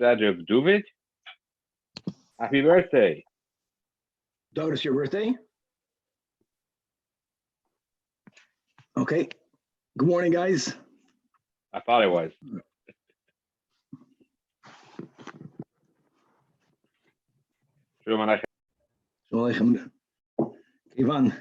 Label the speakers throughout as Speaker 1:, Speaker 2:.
Speaker 1: of David. Happy birthday.
Speaker 2: David, it's your birthday? Okay. Good morning, guys.
Speaker 1: I thought it was. Shalom
Speaker 2: Aleichem. Ivan.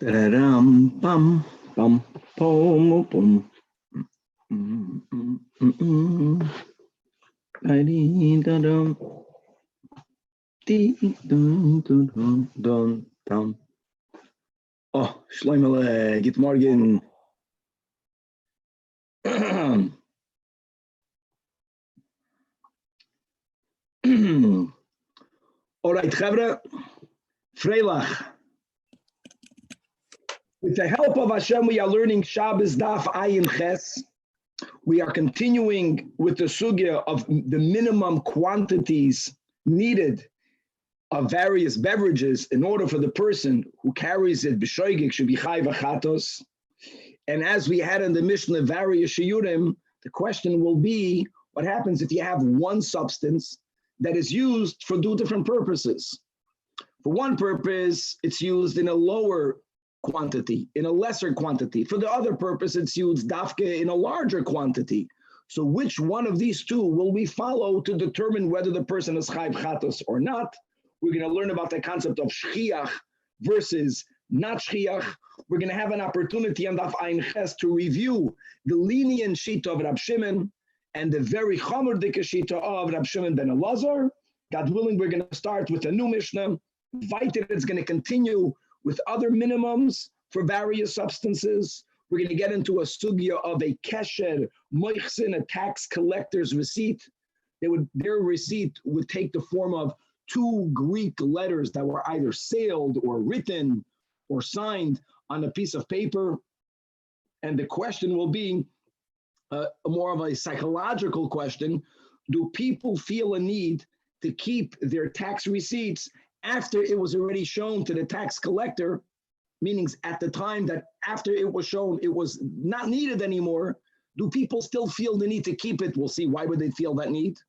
Speaker 2: Pam pam pom pom. Oh, Shloimele, good morning. All right, Chavre, Freilach. With the help of Hashem, we are learning Shabbos Daf Ayin Ches. We are continuing with the sugya of the minimum quantities needed of various beverages in order for the person who carries it b'shoigig should be chai v'chatos. And as we had in the Mishnah various shiurim, the question will be, what happens if you have one substance that is used for two different purposes? For one purpose, it's used in a lower quantity, in a lesser quantity. For the other purpose, it's used dafke in a larger quantity. So which one of these two will we follow to determine whether the person is chayv chatos or not? We're going to learn about the concept of shchiach versus not shchiach. We're going to have an opportunity on Daf Ayin Ches to review the lenient shita of Rab Shimon and the very chomer dike shita of Rab Shimon ben Elazar. God willing, we're going to start with a new Mishnah. Weiter, it's going to continue with other minimums for various substances. We're going to get into a sugya of a kesher moichsin, a tax collector's receipt. Their receipt would take the form of two Greek letters that were either sealed or written or signed on a piece of paper. And the question will be more of a psychological question. Do people feel a need to keep their tax receipts after it was already shown to the tax collector, meaning at the time that after it was shown it was not needed anymore? Do people still feel the need to keep it? We'll see. Why would they feel that need?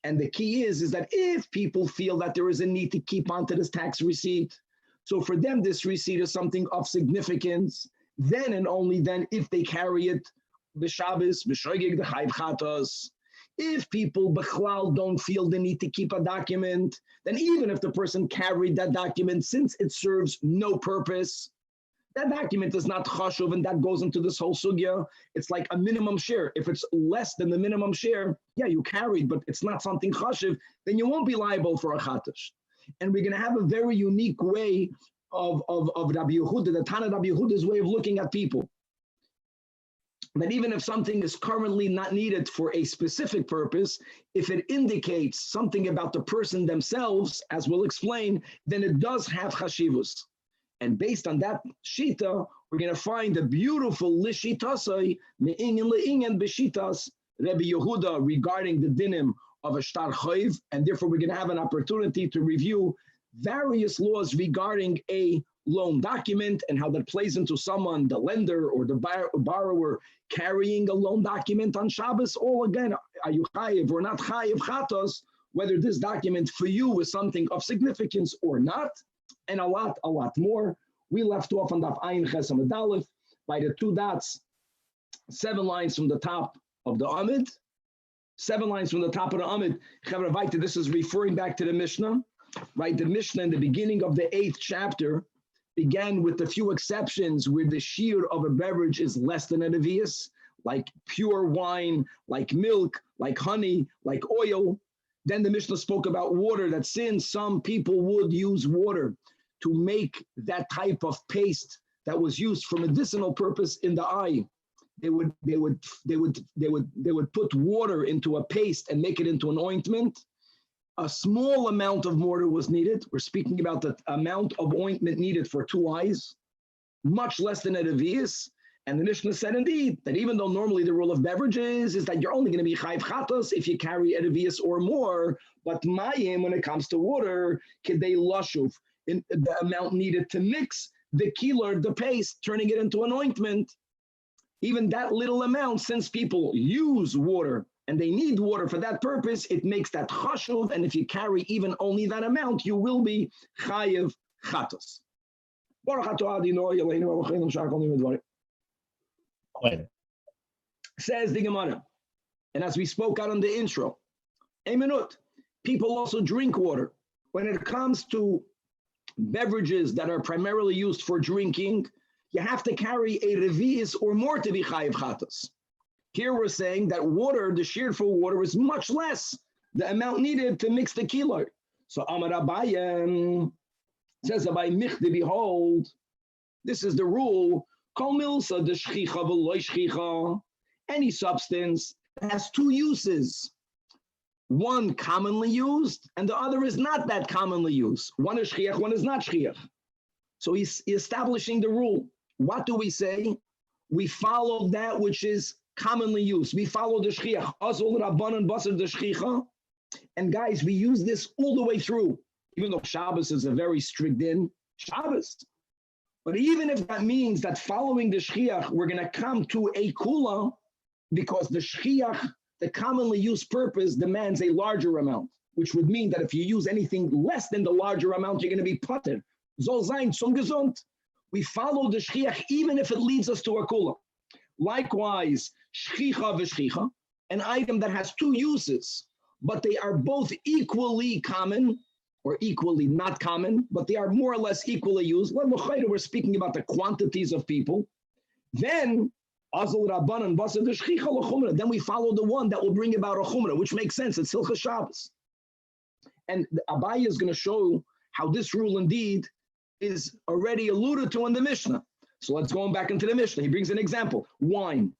Speaker 2: And the key is that if people feel that there is a need to keep onto this tax receipt, so for them this receipt is something of significance, then and only then if they carry it b'Shabbos, b'shoigig d'chayv chatos. If people b'chlal don't feel the need to keep a document, then even if the person carried that document, since it serves no purpose, that document is not chashuv, and that goes into this whole sugya. It's like a minimum share. If it's less than the minimum share, yeah, you carried, but it's not something chashuv, then you won't be liable for a chatosh. And we're going to have a very unique way of Rabbi Yehuda, the Tanach Rabbi Yehuda's way of looking at people. That even if something is currently not needed for a specific purpose, if it indicates something about the person themselves, as we'll explain, then it does have chashivus. And based on that shita, we're going to find a beautiful lishitasai me'inyan le'inyan b'shitas Rabbi Yehuda regarding the dinim of a shtar chayv, and therefore we're going to have an opportunity to review various laws regarding a loan document and how that plays into someone, the lender or the borrower, carrying a loan document on Shabbos. All again, are you chayiv or not chayiv chatos, whether this document for you is something of significance or not, and a lot more. We left off on Daf Ayin Ches Amud Aleph by the two dots, 7 lines from the top of the Amid. 7 lines from the top of the Amid. Chavra Vaita, this is referring back to the Mishnah, right? The Mishnah in the beginning of the 8th chapter began with a few exceptions where the shiur of a beverage is less than a nevius, like pure wine, like milk, like honey, like oil. Then the Mishnah spoke about water, that since some people would use water to make that type of paste that was used for medicinal purpose in the eye, they would put water into a paste and make it into an ointment. A small amount of water was needed. We're speaking about the amount of ointment needed for 2 eyes, much less than a revius. And the Mishnah said indeed that even though normally the rule of beverages is that you're only going to be chayiv chatos if you carry a revius or more, but mayim, when it comes to water, kidei lashuv, in the amount needed to mix the keeler, the paste, turning it into an ointment, even that little amount, since people use water and they need water for that purpose, it makes that chashuv, and if you carry even only that amount, you will be chayiv chatos. Says the Gemara, and as we spoke out on the intro, people also drink water. When it comes to beverages that are primarily used for drinking, you have to carry a revius or more to be chayiv chatos. Here we're saying that water, the shiur for water, is much less the amount needed to mix the kilo. So Amar Abaye says Abaye Michde, behold, this is the rule. Kol milsa de shchicha v'loy shchicha. Any substance has 2 uses. One commonly used, and the other is not that commonly used. One is shchiach, one is not shchiach. So he's establishing the rule. What do we say? We follow that which is commonly used. We follow the shchiach. Azol rabbanan basar de shchicha. And guys, we use this all the way through. Even though Shabbos is a very strict din, Shabbos. But even if that means that following the shchiach, we're going to come to a kula, because the shchiach, the commonly used purpose, demands a larger amount, which would mean that if you use anything less than the larger amount, you're going to be pater. Soll sein zum gesund. We follow the shchiach even if it leads us to a kula. Likewise, shchicha v'shchicha, an item that has 2 uses, but they are both equally common, or equally not common, but they are more or less equally used. We're speaking about the quantities of people. Then, then we follow the one that will bring about a chumrah, which makes sense. It's Hilchos Shabbos. And Abaye is going to show how this rule indeed is already alluded to in the Mishnah. So let's go back into the Mishnah. He brings an example. Wine.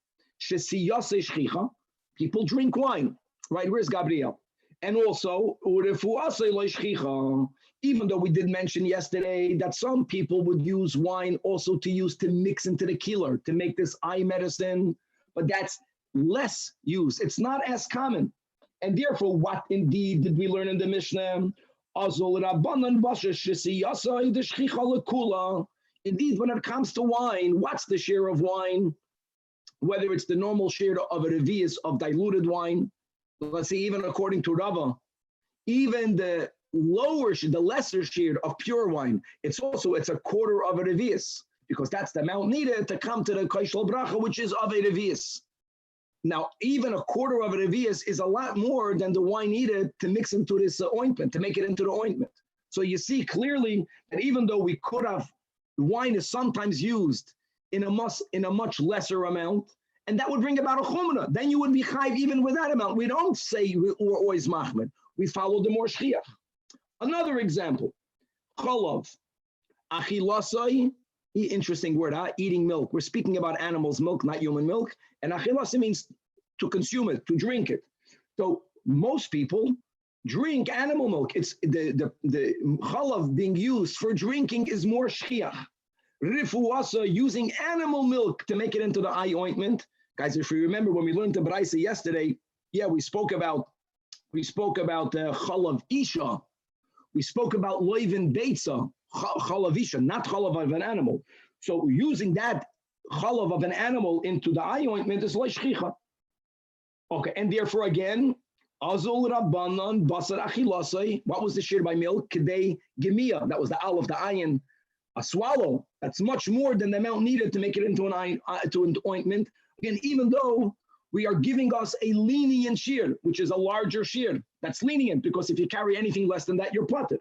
Speaker 2: People drink wine. Right, where's Gabriel? And also, even though we did mention yesterday that some people would use wine also to use to mix into the keeler, to make this eye medicine, but that's less used. It's not as common. And therefore, what indeed did we learn in the Mishnah? Indeed, when it comes to wine, what's the shiur of wine? Whether it's the normal shiur of a revius of diluted wine, let's say even according to Rava, even the lesser shiur of pure wine, it's a quarter of a revius, because that's the amount needed to come to the kaishal bracha, which is of a revius. Now, even a quarter of a revius is a lot more than the wine needed to mix into this ointment, to make it into the ointment. So you see clearly that even though we could have, wine is sometimes used in a much lesser amount, and that would bring about a chumrah. Then you would be chayiv even with that amount. We don't say we're always machmir. We follow the more shchiach. Another example, chalav, achilasai, interesting word, eating milk. We're speaking about animals' milk, not human milk. And achilasa means to consume it, to drink it. So most people drink animal milk. It's the chalav being used for drinking is more shchiach. Rifuasa, using animal milk to make it into the eye ointment. Guys, if you remember when we learned the Baraisa yesterday, we spoke about chalav isha. We spoke about loivin beitza, chalav isha, not chalav of an animal. So using that chalav of an animal into the eye ointment is like shchicha. Okay, and therefore again, azul rabbanan basar achilasai. What was the shiur by milk? Kedei gemia. That was the aleph, the ayin. A swallow, that's much more than the amount needed to make it into an ointment. Again, even though we are giving us a lenient shiur, which is a larger shiur, that's lenient, because if you carry anything less than that, you're plotted.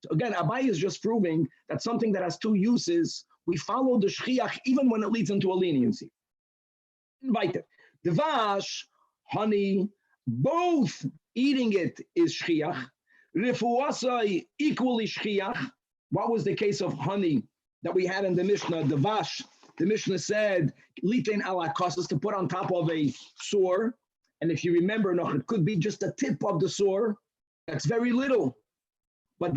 Speaker 2: So again, Abaye is just proving that something that has 2 uses, we follow the shchiach even when it leads into a leniency. Weiter. Devash, honey, both eating it is shchiach. Refuasai equally shchiach. What was the case of honey that we had in the Mishnah? The vash. The Mishnah said, "Litein ala kosas," to put on top of a sore. And if you remember, it could be just the tip of the sore. That's very little. But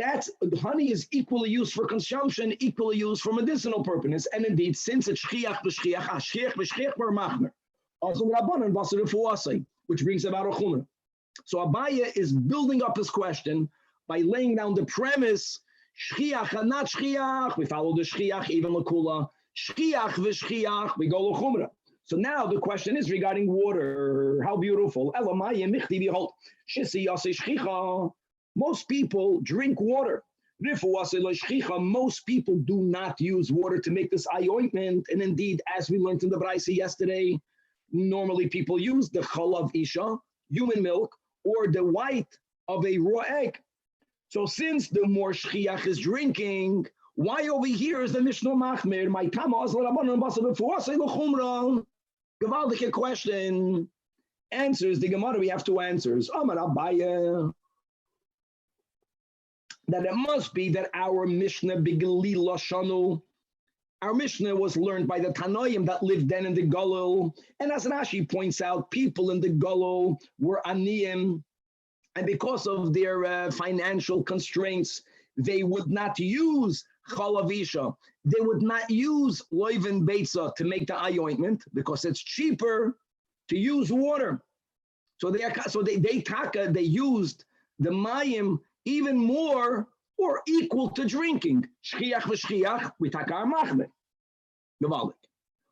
Speaker 2: honey is equally used for consumption, equally used for medicinal purposes. And indeed, since it's shchiach b'shchiach, shchiach b'shchiach bar machmer, also rabbanan basar refuasai, which brings about a chumrah. So Abaya is building up his question by laying down the premise, shchiach and not shchiach. We follow the shchiach, even lakula. Shchiach v'shchiach, we go l'chumrah. So now the question is regarding water. How beautiful. Most people drink water. Most people do not use water to make this eye ointment. And indeed, as we learned in the Braisa yesterday, normally people use the chalav isha, human milk, or the white of a raw egg. So since the more shchiach is drinking, why over here is the Mishnah Machmir? My Tamaz Rabbanan Basar Fuasei L'Chumra. Gavaldik question. Answers the Gemara. We have two answers. Amar Abaya. That it must be that our Mishnah Bigli Lashanu. Our Mishnah was learned by the Tanoim that lived then in the Galil. And as Rashi points out, people in the Galil were aniyim. And because of their financial constraints, they would not use chalavisha. They would not use loiven beitza to make the eye ointment because it's cheaper to use water. So they used the mayim even more or equal to drinking. Shchiach v'shchiach, we taka machme.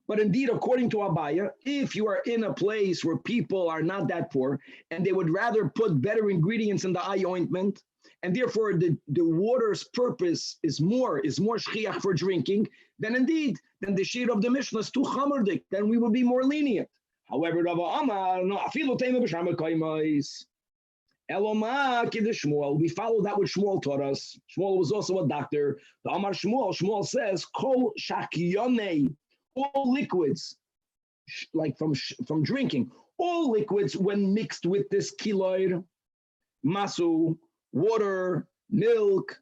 Speaker 2: But indeed, according to Abaya, if you are in a place where people are not that poor and they would rather put better ingredients in the eye ointment, and therefore the water's purpose is more shchiach for drinking, then indeed, then the shiur of the Mishnah is too chamerdik, then we will be more lenient. However, Rava Amar, no, afilu teima b'shama koimos. Eloma kiddush Shmuel. We follow that which Shmuel taught us. Shmuel was also a doctor. The Amar Shmuel says, kol shakyonei, all liquids, like from drinking, all liquids when mixed with this kiloid, masu, water, milk,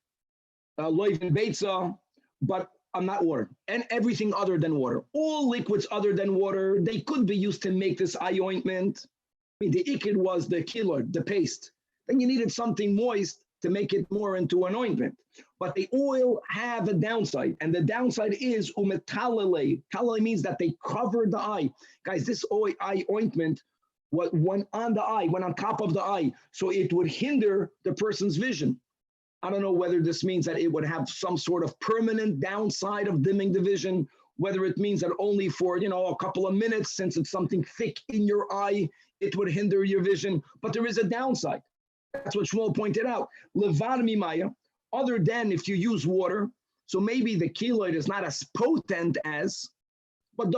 Speaker 2: loiven beitza, but not water, and everything other than water. All liquids other than water, they could be used to make this eye ointment. I mean, the ikid was the kiloid, the paste. Then you needed something moist to make it more into an ointment. But the oil have a downside, and the downside is umetalele. Talele means that they covered the eye. Guys, this eye ointment went on the eye, went on top of the eye, so it would hinder the person's vision. I don't know whether this means that it would have some sort of permanent downside of dimming the vision, whether it means that only for a couple of minutes, since it's something thick in your eye, it would hinder your vision. But there is a downside. That's what Shmuel pointed out. Levad mimaya, other than if you use water, so maybe the keloid is not as potent as, but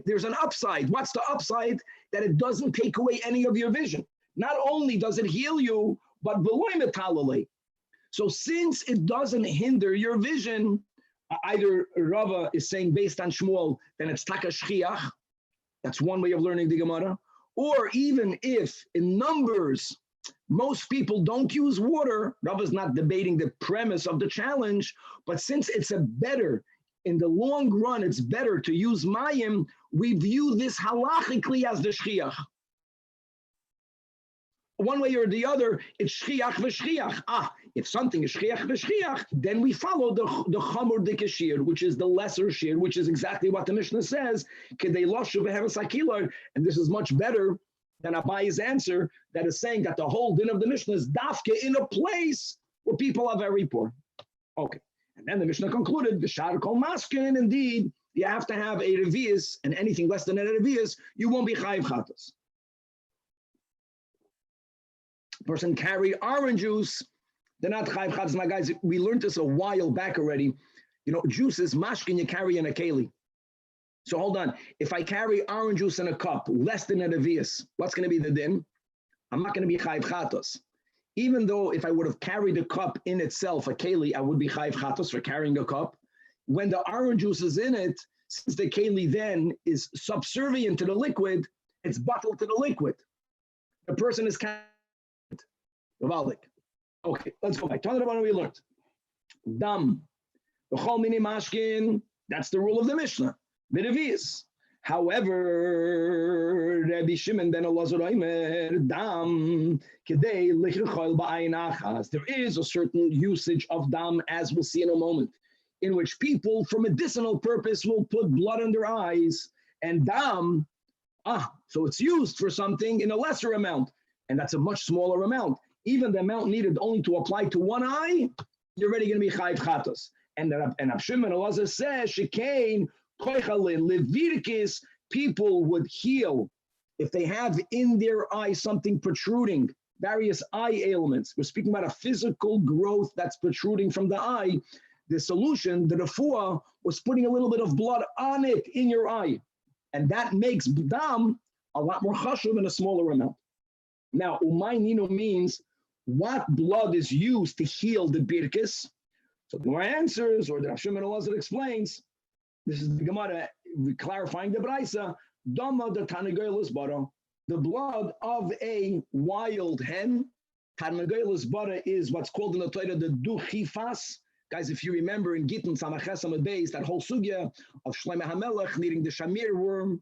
Speaker 2: there's an upside. What's the upside? That it doesn't take away any of your vision. Not only does it heal you, but below metalale. So since it doesn't hinder your vision, either Rava is saying based on Shmuel, then it's taka shchiach. That's one way of learning the Gemara. Or even if in numbers, most people don't use water, Rava is not debating the premise of the challenge, but since it's in the long run, it's better to use mayim, we view this halachically as the shchiach. One way or the other, it's shchiach v'shchiach. If something is shchiach v'shchiach, then we follow the chamor shiur, which is the lesser shiur, which is exactly what the Mishnah says, kedei loshu v'heves hakilor, and this is much better than Abayi's answer that is saying that the whole din of the Mishnah is dafke in a place where people are very poor. Okay, and then the Mishnah concluded, v'shar kol maskin, indeed, you have to have a revius, and anything less than a revius, you won't be chayiv chatos. Person carried orange juice, they're not chayiv chatos. My guys, we learned this a while back already. Juice is mashkin you carry in a keli. So hold on. If I carry orange juice in a cup, less than a revius, what's going to be the din? I'm not going to be chayiv chatos. Even though if I would have carried the cup in itself, a keli, I would be chayiv chatos for carrying a cup. When the orange juice is in it, since the keli then is subservient to the liquid, it's bottled to the liquid. The person is carrying. Okay, let's go back. Talking about what we learned. Dam. B'chol mini mashkin. That's the rule of the Mishnah. B'revius. However, Rabbi Shimon ben Elazar Omer, dam kedei lichachol ba'ayin achas. There is a certain usage of dam, as we'll see in a moment, in which people, for medicinal purpose, will put blood in their eyes. And dam, so it's used for something in a lesser amount, and that's a much smaller amount. Even the amount needed only to apply to one eye, you're already going to be chayiv chatos. And Rabbi Shimon ben Elazar says, shekain koichalin leviticus, people would heal if they have in their eye something protruding, various eye ailments. We're speaking about a physical growth that's protruding from the eye. The solution, the refuah, was putting a little bit of blood on it in your eye. And that makes dam a lot more chashuv in a smaller amount. Now, umay nino means what blood is used to heal the birkis. So the Gemara answers, or the Rabbi Shimon ben Elazar explains, this is the Gemara clarifying the Braisa, dama the tanagelis bara, the blood of a wild hen. Tanagelis bara is what's called in the Torah the duchifas. Guys, if you remember in Gittin Samaches Amud Beis, that whole sugya of Shlomo HaMelech needing the shamir worm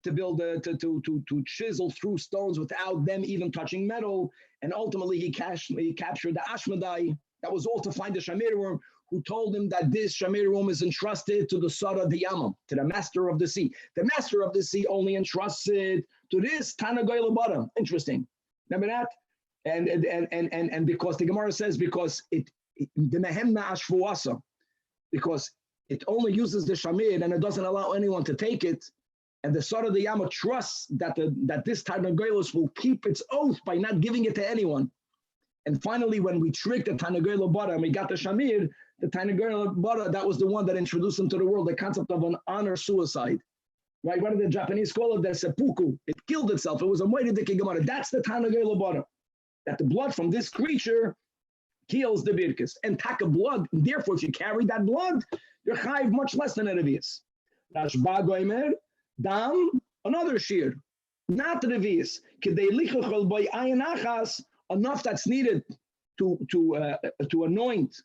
Speaker 2: to build to chisel through stones without them even touching metal, and ultimately he captured the Ashmadai. That was all to find the shamir worm, who told him that this shamir worm is entrusted to the Sara Diyamam, to the master of the sea. The master of the sea only entrusts it to this Tanagoy Labara. Interesting. Remember that? And because the Gemara says because the Mehemna Ashfuasa, because it only uses the shamir and it doesn't allow anyone to take it, and the Sara Diyama trusts that this Tanagoylos will keep its oath by not giving it to anyone. And finally, when we tricked the Tanagoy Bara and we got the shamir, the Tanagoy Bara, that was the one that introduced into the world the concept of an honor suicide. Right? What did the Japanese call it? The seppuku. It killed itself. It was a mighty dike Gemara. That's the Tanagoy Bara. That the blood from this creature kills the birkis. And taka blood, therefore, if you carry that blood, you're chayiv much less than Revius. Rashba Goimer, dam, another shiur, not Revius. Kedei lichachol boy ayin achas, enough that's needed to anoint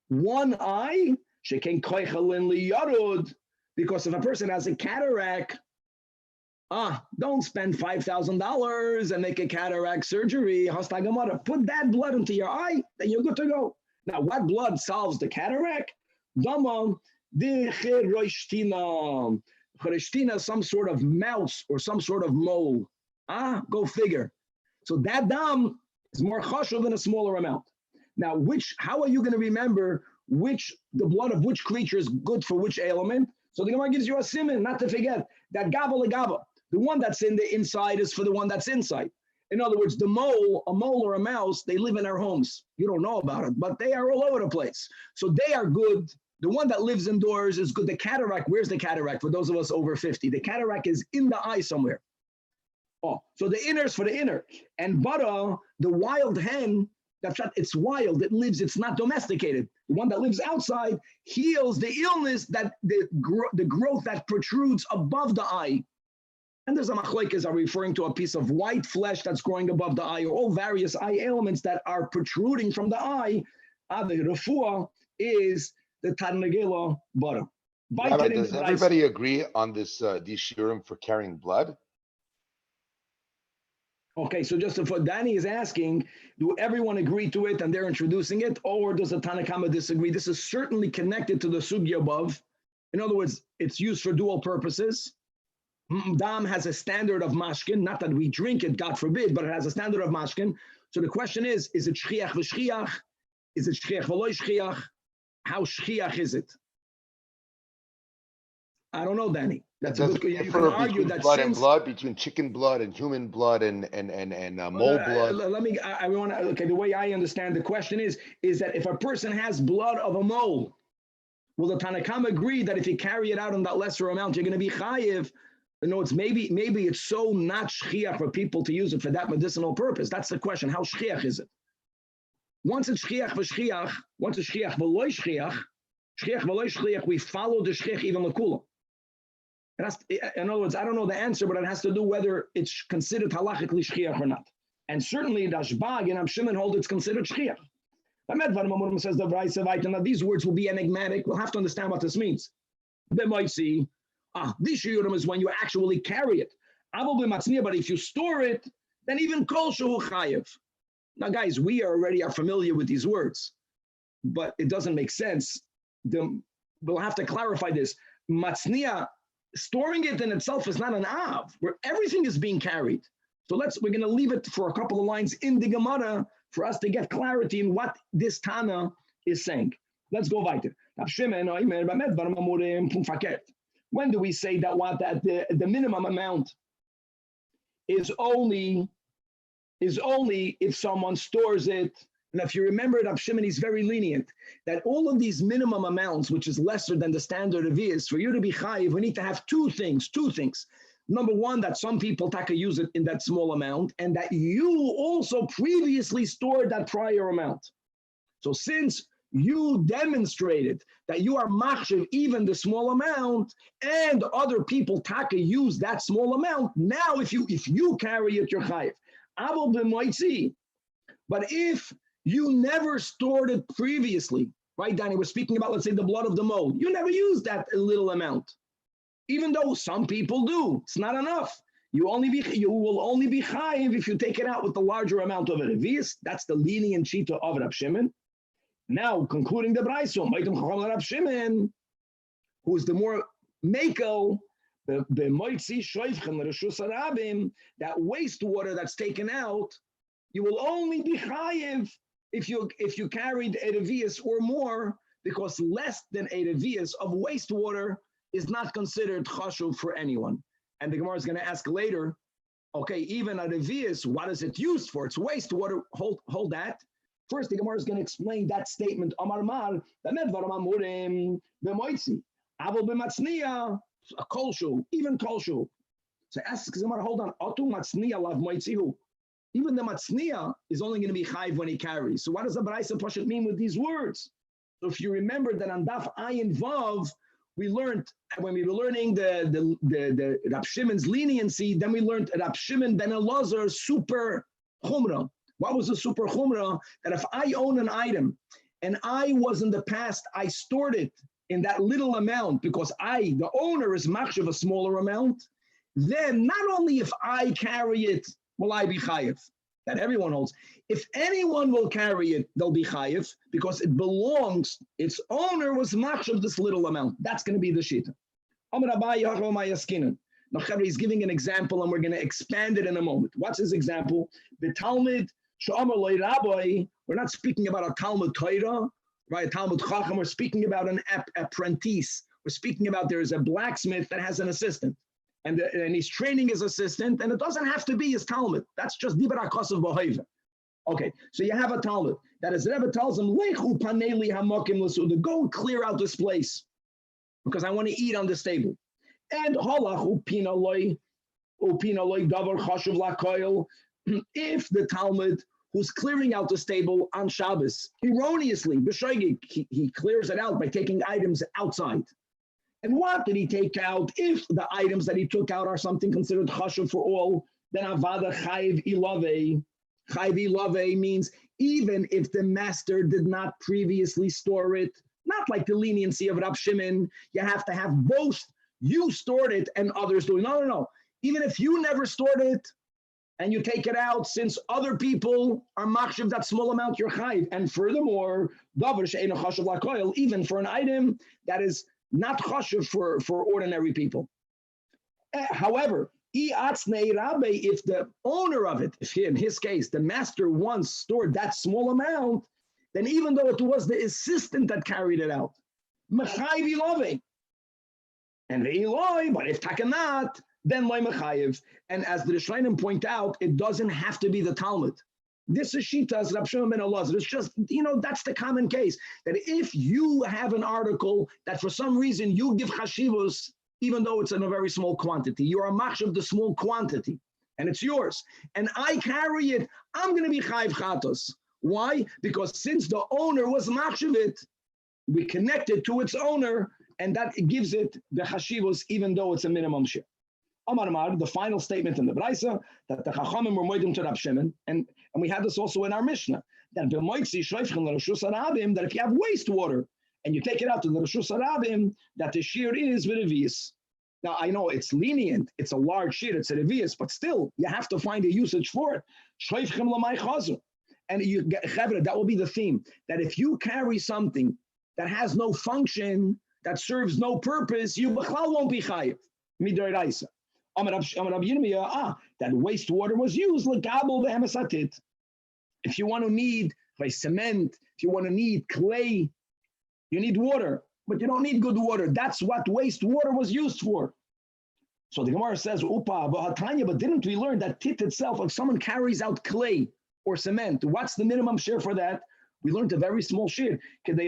Speaker 2: one eye, sheken koichalin liyarud, because if a person has a cataract, don't spend $5,000 and make a cataract surgery. Hastagamara, put that blood into your eye, then you're good to go. Now, what blood solves the cataract? Dama de cheroshtina. Cheroshtina, some sort of mouse or some sort of mole. Go figure. So that dam is more chashuv in a smaller amount. Now, how are you going to remember the blood of which creature is good for which ailment? So the Gemara gives you a siman, not to forget that gava legava. The one that's in the inside is for the one that's inside. In other words, a mole or a mouse, they live in our homes. You don't know about it, but they are all over the place. So they are good. The one that lives indoors is good. The cataract, where's the cataract for those of us over 50? The cataract is in the eye somewhere. So the inner is for the inner. And bara, the wild hen, it's wild, it lives, it's not domesticated. The one that lives outside heals the illness, that the growth that protrudes above the eye. And there's a machlokes, are referring to a piece of white flesh that's growing above the eye, or all various eye ailments that are protruding from the eye. The refuah is the Tanagela bara.
Speaker 3: Does everybody agree on this these shiurim for carrying blood?
Speaker 2: Okay, so just for Danny is asking, do everyone agree to it and they're introducing it, or does the Tanakama disagree? This is certainly connected to the sugya above. In other words, it's used for dual purposes. Dam has a standard of mashkin, not that we drink it, God forbid, but it has a standard of mashkin. So the question is it shchiach v'shchiach? Is it shchiach v'lo shchiach? How shchiach is it? I don't know, Danny. That's a good, you can argue that
Speaker 3: blood and blood, between chicken blood and human blood and mole blood.
Speaker 2: Okay, the way I understand the question is that if a person has blood of a mole, will the Tanakam agree that if you carry it out in that lesser amount, you're going to be chayiv? No, it's maybe it's so not shchiach for people to use it for that medicinal purpose. That's the question. How shchiach is it? Once it's shchiach v'shchiach, once it's shchiach v'loy shchiach, we follow the shchiach even l'kula. In other words, I don't know the answer, but it has to do whether it's considered halachically shchiach or not. And certainly Rashbag and Shimon hold it's considered shchiach. Says the Brayse, now these words will be enigmatic. We'll have to understand what this means. They might see, this shiurim is when you actually carry it. But if you store it, then even kol shehu chayev. Now, guys, we already are familiar with these words, but it doesn't make sense. We'll have to clarify this. Matznia, storing it in itself is not an av, where everything is being carried. So we're going to leave it for a couple of lines in the Gemara for us to get clarity in what this Tana is saying. Let's go weiter. When do we say that the minimum amount is only if someone stores it? And if you remember, Rav Shimon is very lenient that all of these minimum amounts, which is lesser than the standard of is, for you to be chayiv, we need to have two things. Number one, that some people use it in that small amount, and that you also previously stored that prior amount. So since you demonstrated that you are machshav even the small amount, and other people use that small amount, now if you carry it, you're chayiv. But if you never stored it previously, right, Danny? We're speaking about, let's say, the blood of the mole. You never used that little amount. Even though some people do, it's not enough. You will only be chayiv if you take it out with the larger amount of revius. That's the lenient shita of Rav Shimon. Now, concluding the brayso, Rav Shimon, who is the more mako, that wastewater that's taken out, you will only be chayiv if you carried a revius or more, because less than a revius of wastewater is not considered chashuv for anyone. And the Gemara is going to ask later, okay, even a revius, what is it used for? It's wastewater. Hold that. First, the Gemara is going to explain that statement. Amar mar, even kolshu. So asks the Gemara, hold on. Even the matzniya is only going to be chayv when he carries. So what does the Brayse Pashat mean with these words? So if you remember that on Daf Ayin Vav, we learned, when we were learning the Rav Shimon's leniency, then we learned Rav Shimon ben Elazar's super chumrah. What was the super chumrah? That if I own an item and I was in the past, I stored it in that little amount because the owner, is machshav a smaller amount, then not only if I carry it will I be chayiv, that everyone holds. If anyone will carry it, they'll be chayiv because it belongs, its owner was machshav this little amount. That's going to be the shita. Now, Chavri is giving an example and we're going to expand it in a moment. What's his example? The Talmud, we're not speaking about a Talmud Torah, right? A Talmud Chacham, we're speaking about an apprentice. We're speaking about there is a blacksmith that has an assistant. And he's training his assistant, and it doesn't have to be his Talmud. That's just Dibur HaKosav B'Hoiva. Okay, so you have a Talmud that as Rebbe tells him, Lechu paneli hamokim l'suda, go and clear out this place because I want to eat on this table. And halach upina loy davar chashuv lakoil. If the Talmud who's clearing out this table on Shabbos erroneously, b'shoigig, he clears it out by taking items outside. And what did he take out? If the items that he took out are something considered chashuv for all, then avada chayiv ilave. Chayiv ilave means even if the master did not previously store it, not like the leniency of Rav Shimon, you have to have both you stored it and others doing. No. Even if you never stored it and you take it out, since other people are machshav that small amount, you're chayiv. And furthermore, davar she'eino chashuv lakoil, even for an item that is not chashuv for ordinary people. However, if the owner of it, if in his case, the master once stored that small amount, then even though it was the assistant that carried it out, mechayiv ilove. And the Eloi, but if takanat, then loy mechayiv. And as the Rishonim point out, it doesn't have to be the Talmud. This is Shita's Rav Shimon ben Elazar. It's just, that's the common case. That if you have an article that for some reason you give chashivus, even though it's in a very small quantity, you are machshav the small quantity, and it's yours. And I carry it, I'm going to be chayiv chatos. Why? Because since the owner was machshav it, we connect it to its owner, and that gives it the chashivus, even though it's a minimum share. The final statement in the Braisa that the Chachamim were moedim to Rab Shimon, and we had this also in our Mishnah, that if you have wastewater and you take it out to the Rishus Harabim, that the shiur is v'revius. Now I know it's lenient, it's a large shiur, it's a revius, but still you have to find a usage for it. And you get that will be the theme, that if you carry something that has no function, that serves no purpose, you won't be chayiv. Midrash. That wastewater was used l'gabel v'hemasatit. If you want to need cement, if you want to need clay, you need water, but you don't need good water. That's what wastewater was used for. So the Gemara says, Upa, but didn't we learn that tit itself, if someone carries out clay or cement, what's the minimum share for that? We learned a very small share. If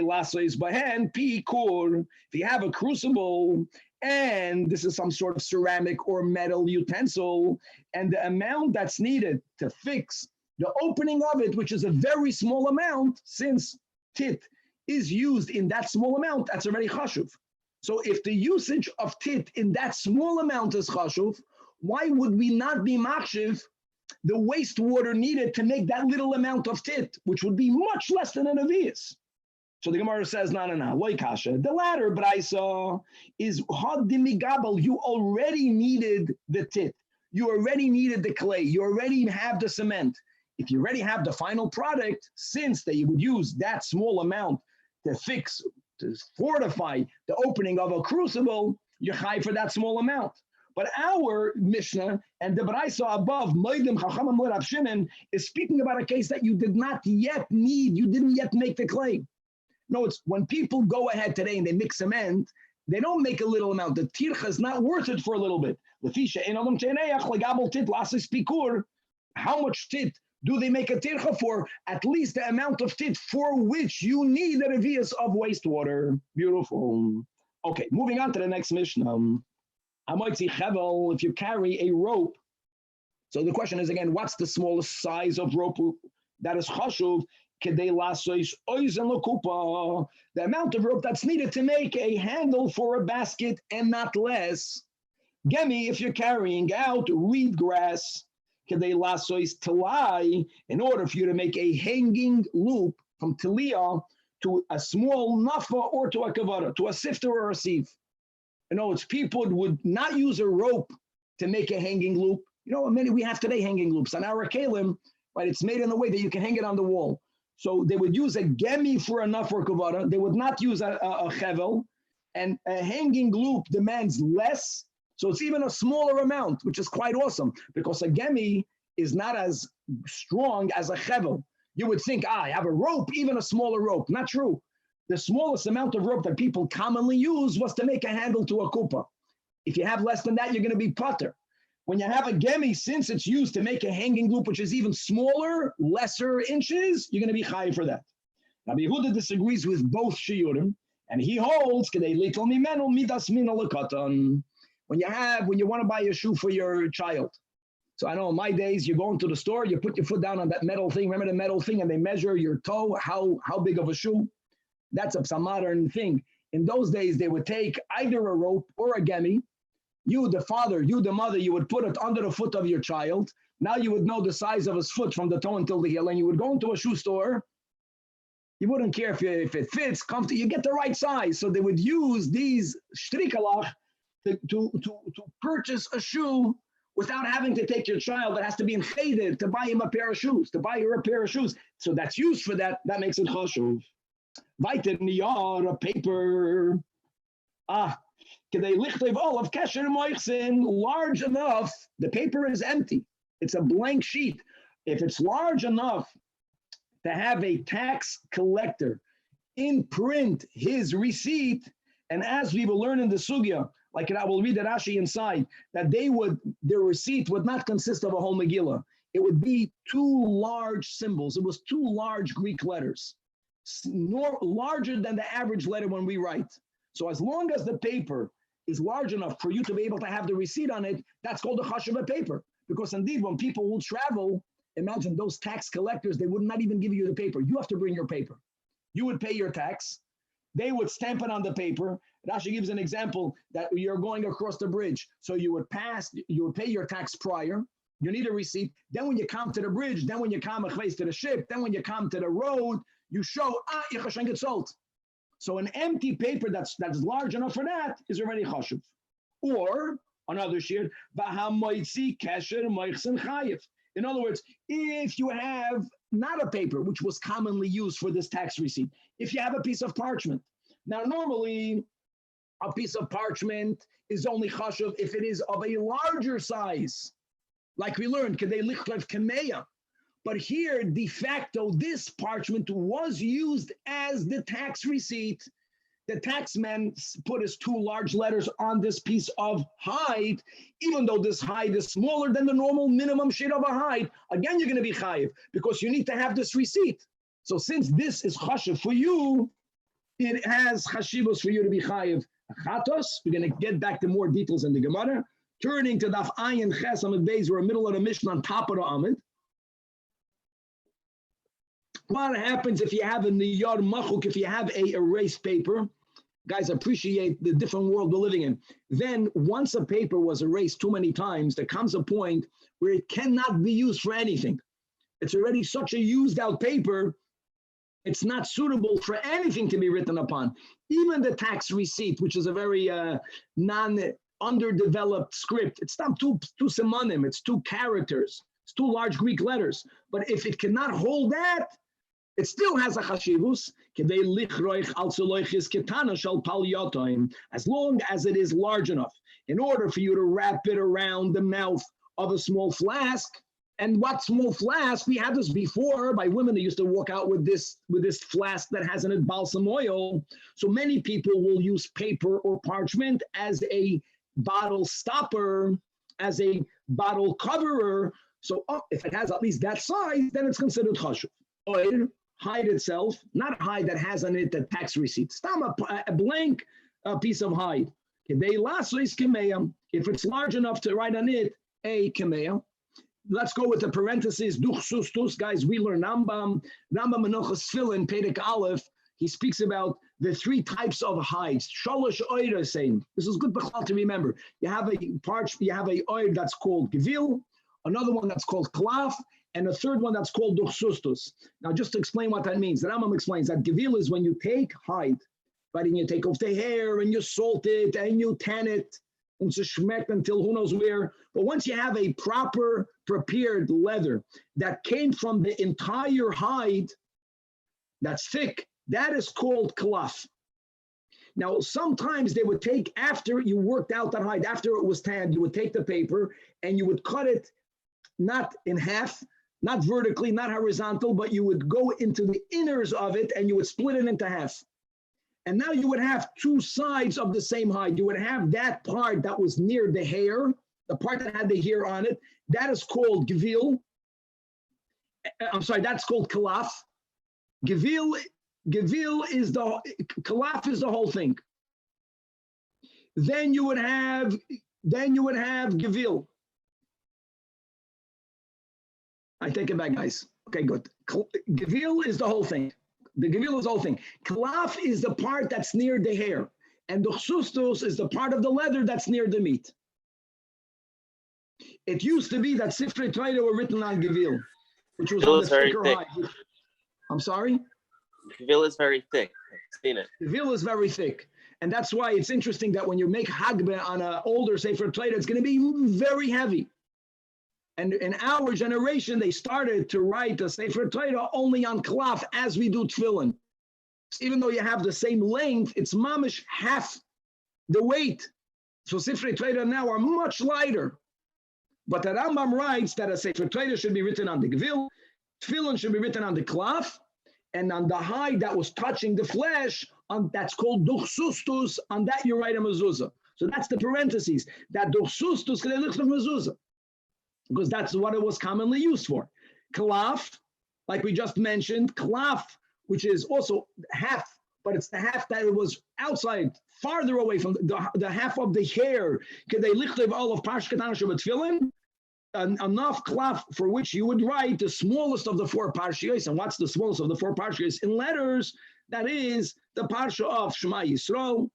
Speaker 2: you have a crucible, and this is some sort of ceramic or metal utensil, and the amount that's needed to fix the opening of it, which is a very small amount, since tit is used in that small amount, that's already chashuv. So if the usage of tit in that small amount is chashuv, why would we not be machshiv the wastewater needed to make that little amount of tit, which would be much less than an avius? So the Gemara says, no, loy kasha. The latter braisa is hadimigabel. You already needed the tit. You already needed the clay. You already have the cement. If you already have the final product, since they would use that small amount to fix, to fortify the opening of a crucible, you're high for that small amount. But our Mishnah and the Braisa above, Moedim Chachamim Rab Shimon, is speaking about a case that you did not yet need, you didn't yet make the clay. No, it's when people go ahead today and they mix cement, they don't make a little amount. The tircha is not worth it for a little bit. How much tit do they make a tircha for? At least the amount of tit for which you need a revius of wastewater. Beautiful. Okay, moving on to the next Mishnah. If you carry a rope, so the question is again, what's the smallest size of rope that is chashuv? The amount of rope that's needed to make a handle for a basket and not less. Gemi, if you're carrying out reed grass, in order for you to make a hanging loop from Aliyah to a small nafa or to a kavara, to a sifter or a sieve. You know, it's people would not use a rope to make a hanging loop. You know, many we have today hanging loops on our kalim, right? It's made in a way that you can hang it on the wall. So they would use a gemi for a nafa or kavara. They would not use a chevel, and a hanging loop demands less. So it's even a smaller amount, which is quite awesome, because a gemi is not as strong as a chevel. You would think, I have a rope, even a smaller rope. Not true. The smallest amount of rope that people commonly use was to make a handle to a kuppah. If you have less than that, you're going to be putter. When you have a gemi, since it's used to make a hanging loop, which is even smaller, lesser inches, you're going to be high for that. Rabbi Yehuda disagrees with both shiurim, and he holds, when you want to buy a shoe for your child. So I know in my days, you go into the store, you put your foot down on that metal thing. Remember the metal thing, and they measure your toe, how big of a shoe. That's a modern thing. In those days, they would take either a rope or a gemi. You, the father, you, the mother, you would put it under the foot of your child. Now you would know the size of his foot from the toe until the heel, and you would go into a shoe store. You wouldn't care if it fits, comfortable. You get the right size. So they would use these shtrikalach to purchase a shoe without having to take your child that has to be in cheder to buy him a pair of shoes, to buy her a pair of shoes. So that's used for that. That makes it chashuv. Weiter niyar, a paper. Large enough, the paper is empty. It's a blank sheet. If it's large enough to have a tax collector imprint his receipt, and as we will learn in the sugya, like I will read the Rashi inside, that their receipt would not consist of a whole Megillah. It would be two large symbols. It was two large Greek letters, larger than the average letter when we write. So as long as the paper is large enough for you to be able to have the receipt on it, that's called a chashuv paper. Because indeed, when people will travel, imagine those tax collectors, they would not even give you the paper. You have to bring your paper. You would pay your tax. they would stamp it on the paper. Rashi gives an example that you're going across the bridge. So you would pay your tax prior. You need a receipt. Then when you come to the bridge, then when you come to the ship, then when you come to the road, you show, ich habe sold. So an empty paper that's large enough for that is already chashuv. Or another shiur, in other words, if you have not a paper, which was commonly used for this tax receipt, if you have a piece of parchment. Now, normally, a piece of parchment is only chashuv if it is of a larger size. Like we learned, kedei lichlev kameya. But here, de facto, this parchment was used as the tax receipt. The taxman put his 2 large letters on this piece of hide, even though this hide is smaller than the normal minimum shade of a hide. Again, you're going to be chayiv because you need to have this receipt. So since this is chashiv for you, it has chashivos for you to be chayiv. Chatos, we're going to get back to more details in the Gemara. Turning to Daf Ayin Ches Amid Beis, we're in the middle of the Mishnah on top of the Amid. What happens if you have a niyar machuk, if you have a erased paper? Guys, appreciate the different world we're living in. Then once a paper was erased too many times, there comes a point where it cannot be used for anything. It's already such a used out paper, it's not suitable for anything to be written upon. Even the tax receipt, which is a very underdeveloped script, it's not two simonim, it's 2 characters, it's 2 large Greek letters. But if it cannot hold that, it still has a chashivus, as long as it is large enough. In order for you to wrap it around the mouth of a small flask, and what small flask? We had this before by women that used to walk out with this flask that has in it balsam oil. So many people will use paper or parchment as a bottle stopper, as a bottle coverer. So if it has at least that size, then it's considered chashuv. Oil, hide itself, not hide that has on it the tax receipt. Stam a blank piece of hide. If it's large enough to write on it, a kemeya. Let's go with the parentheses. Duch sustus, guys. We learn Rambam Menochos Tefillin, Perek Aleph. He speaks about the 3 types of hides. Shalosh oira saying. This is good to remember. You have a oir that's called gevil, another one that's called klaf, and a third one that's called duchsustus. Now, just to explain what that means, the Rambam explains that gevil is when you take hide, right, and you take off the hair, and you salt it, and you tan it, and it's schmeckt until who knows where. But once you have a proper prepared leather that came from the entire hide, that's thick, that is called klaf. Now, sometimes they would take, after you worked out that hide, after it was tanned, you would take the paper, and you would cut it not in half, not vertically, not horizontal, but you would go into the inners of it and you would split it into half. And now you would have 2 sides of the same hide. You would have that part that was near the hair, the part that had the hair on it, that is called gevil. I'm sorry, that's called kalaf. Gevil is kalaf is the whole thing. Then you would have gevil. I take it back, guys. Okay, good. Gevil is the whole thing. The gevil is the whole thing. Kalaf is the part that's near the hair. And the chsustos is the part of the leather that's near the meat. It used to be that Sifrei Torah were written on gevil, which was on the thicker hide. I'm sorry?
Speaker 4: Gevil is very thick. I've seen it.
Speaker 2: Gevil is very thick. And that's why it's interesting that when you make hagbe on an older Sefer Torah, it's going to be very heavy. And in our generation, they started to write the Sefer Torah only on cloth as we do tefillin. Even though you have the same length, it's mamish half the weight. So Sefer Torah now are much lighter. But the Rambam writes that a Sefer Torah should be written on the gevil, tefillin should be written on the cloth, and on the hide that was touching the flesh, that's called duchsustus, on that you write a mezuzah. So that's the parentheses. That duchsustus can look of mezuzah, because that's what it was commonly used for. Kalaf, like we just mentioned, klaf, which is also half, but it's the half that it was outside, farther away from the half of the hair. Kedei lichlev all of Parshat Tanach Shabbat Tefillin, enough klaf for which you would write the smallest of the 4 parshiyos. And what's the smallest of the 4 parshiyos? In letters, That is the parsha of Shema Yisrael.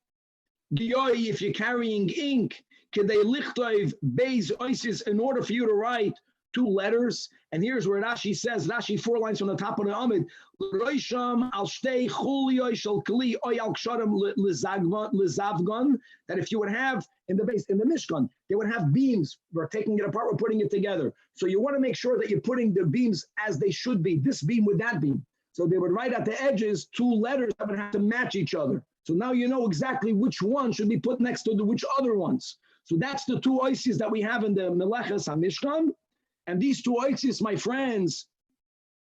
Speaker 2: Giyoi, if you're carrying ink, kedei lichtov beis oisis, in order for you to write 2 letters. And here's where Rashi says, Rashi 4 lines from the top of the Amid, Roisham al shtei chuliyoi shel kli oy al ksharim lezavgon, that if you would have in the base, in the Mishkan, they would have beams. We're taking it apart, we're putting it together. So you want to make sure that you're putting the beams as they should be, this beam with that beam. So they would write at the edges 2 letters that would have to match each other. So now you know exactly which one should be put next to which other ones. So that's the 2 oisis that we have in the Meleches HaMishkan. And these 2 oisis, my friends,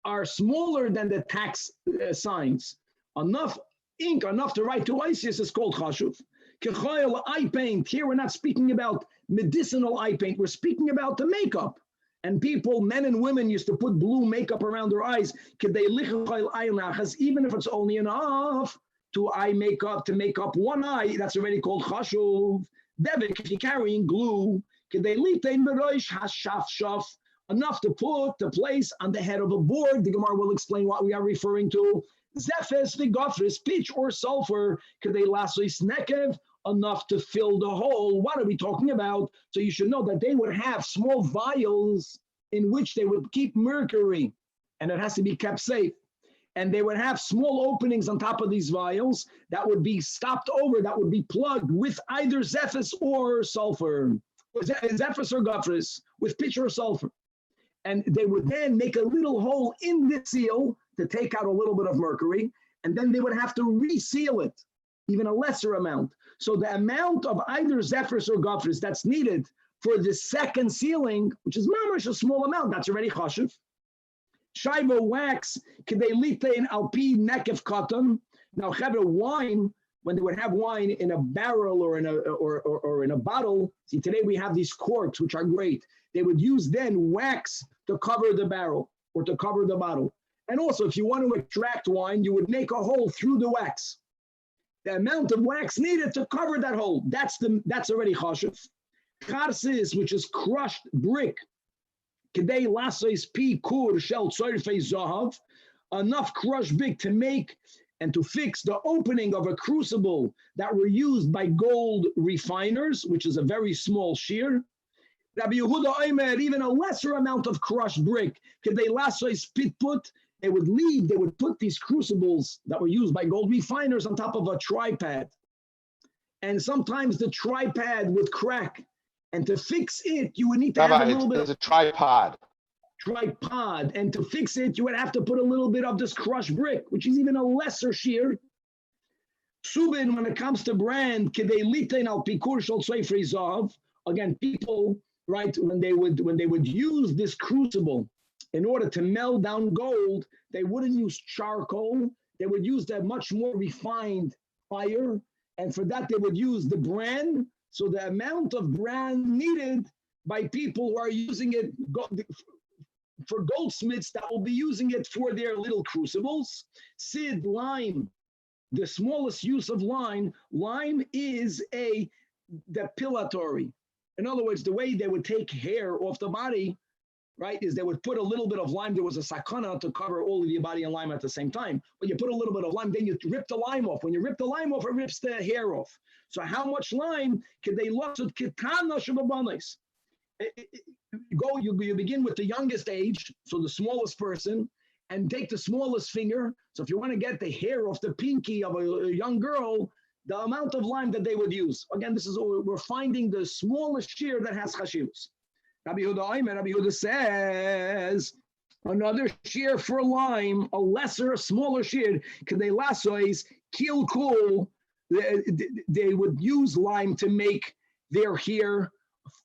Speaker 2: are smaller than the tax signs. Enough ink, enough to write 2 oisis is called chashuv. Kechoil eye paint. Here we're not speaking about medicinal eye paint. We're speaking about the makeup. And people, men and women, used to put blue makeup around their eyes. Even if it's only enough to eye makeup, to make up one eye, that's already called chashuv. Devik, if you're carrying glue, enough to put the place on the head of a board. The Gemara will explain what we are referring to. Zephes v'gofris, pitch or sulfur, enough to fill the hole. What are we talking about? So you should know that they would have small vials in which they would keep mercury, and it has to be kept safe. And they would have small openings on top of these vials that would be stopped over, that would be plugged with either Zephys or sulfur, Zephys or Gofris, with pitch or sulfur. And they would then make a little hole in the seal to take out a little bit of mercury, and then they would have to reseal it, even a lesser amount. So the amount of either Zephys or Gofris that's needed for the second sealing, which is mamash a small amount, that's already chashuv. Shaiva wax, kedelitein alpi nekev cotton. Now, chavre wine, when they would have wine in a barrel or in a bottle. See, today we have these corks, which are great. They would use then wax to cover the barrel or to cover the bottle. And also, if you want to extract wine, you would make a hole through the wax. The amount of wax needed to cover that hole, that's already chashuv. Charsis, which is crushed brick. Kedei lasois pi kur shel tzorfei zahav, enough crushed brick to make and to fix the opening of a crucible that were used by gold refiners, which is a very small shiur. Rabbi Yehuda Omer, even a lesser amount of crushed brick, kedei lasois pitput, they would put these crucibles that were used by gold refiners on top of a tripod. And sometimes the tripod would crack. And to fix it, you would need to have a little bit of a tripod. And to fix it, you would have to put a little bit of this crushed brick, which is even a lesser shiur. Subin, when it comes to brand, again, people, right, when they would use this crucible in order to melt down gold, they wouldn't use charcoal. They would use a much more refined fire. And for that, they would use the bran. So the amount of bran needed by people who are using it for goldsmiths that will be using it for their little crucibles. Sid, lime, the smallest use of lime is a depilatory. In other words, the way they would take hair off the body, right, is they would put a little bit of lime. There was a sakana to cover all of your body in lime at the same time. But you put a little bit of lime, then you rip the lime off. When you rip the lime off, it rips the hair off. So how much lime can they lost with kitana shavabanis? You begin with the youngest age, so the smallest person, and take the smallest finger. So if you want to get the hair off the pinky of a young girl, the amount of lime that they would use. Again, we're finding the smallest shiur that has chashivus. Rabbi Yehuda says, another shiur for lime, a smaller shiur, kedei lasois kil kul. They would use lime to make their hair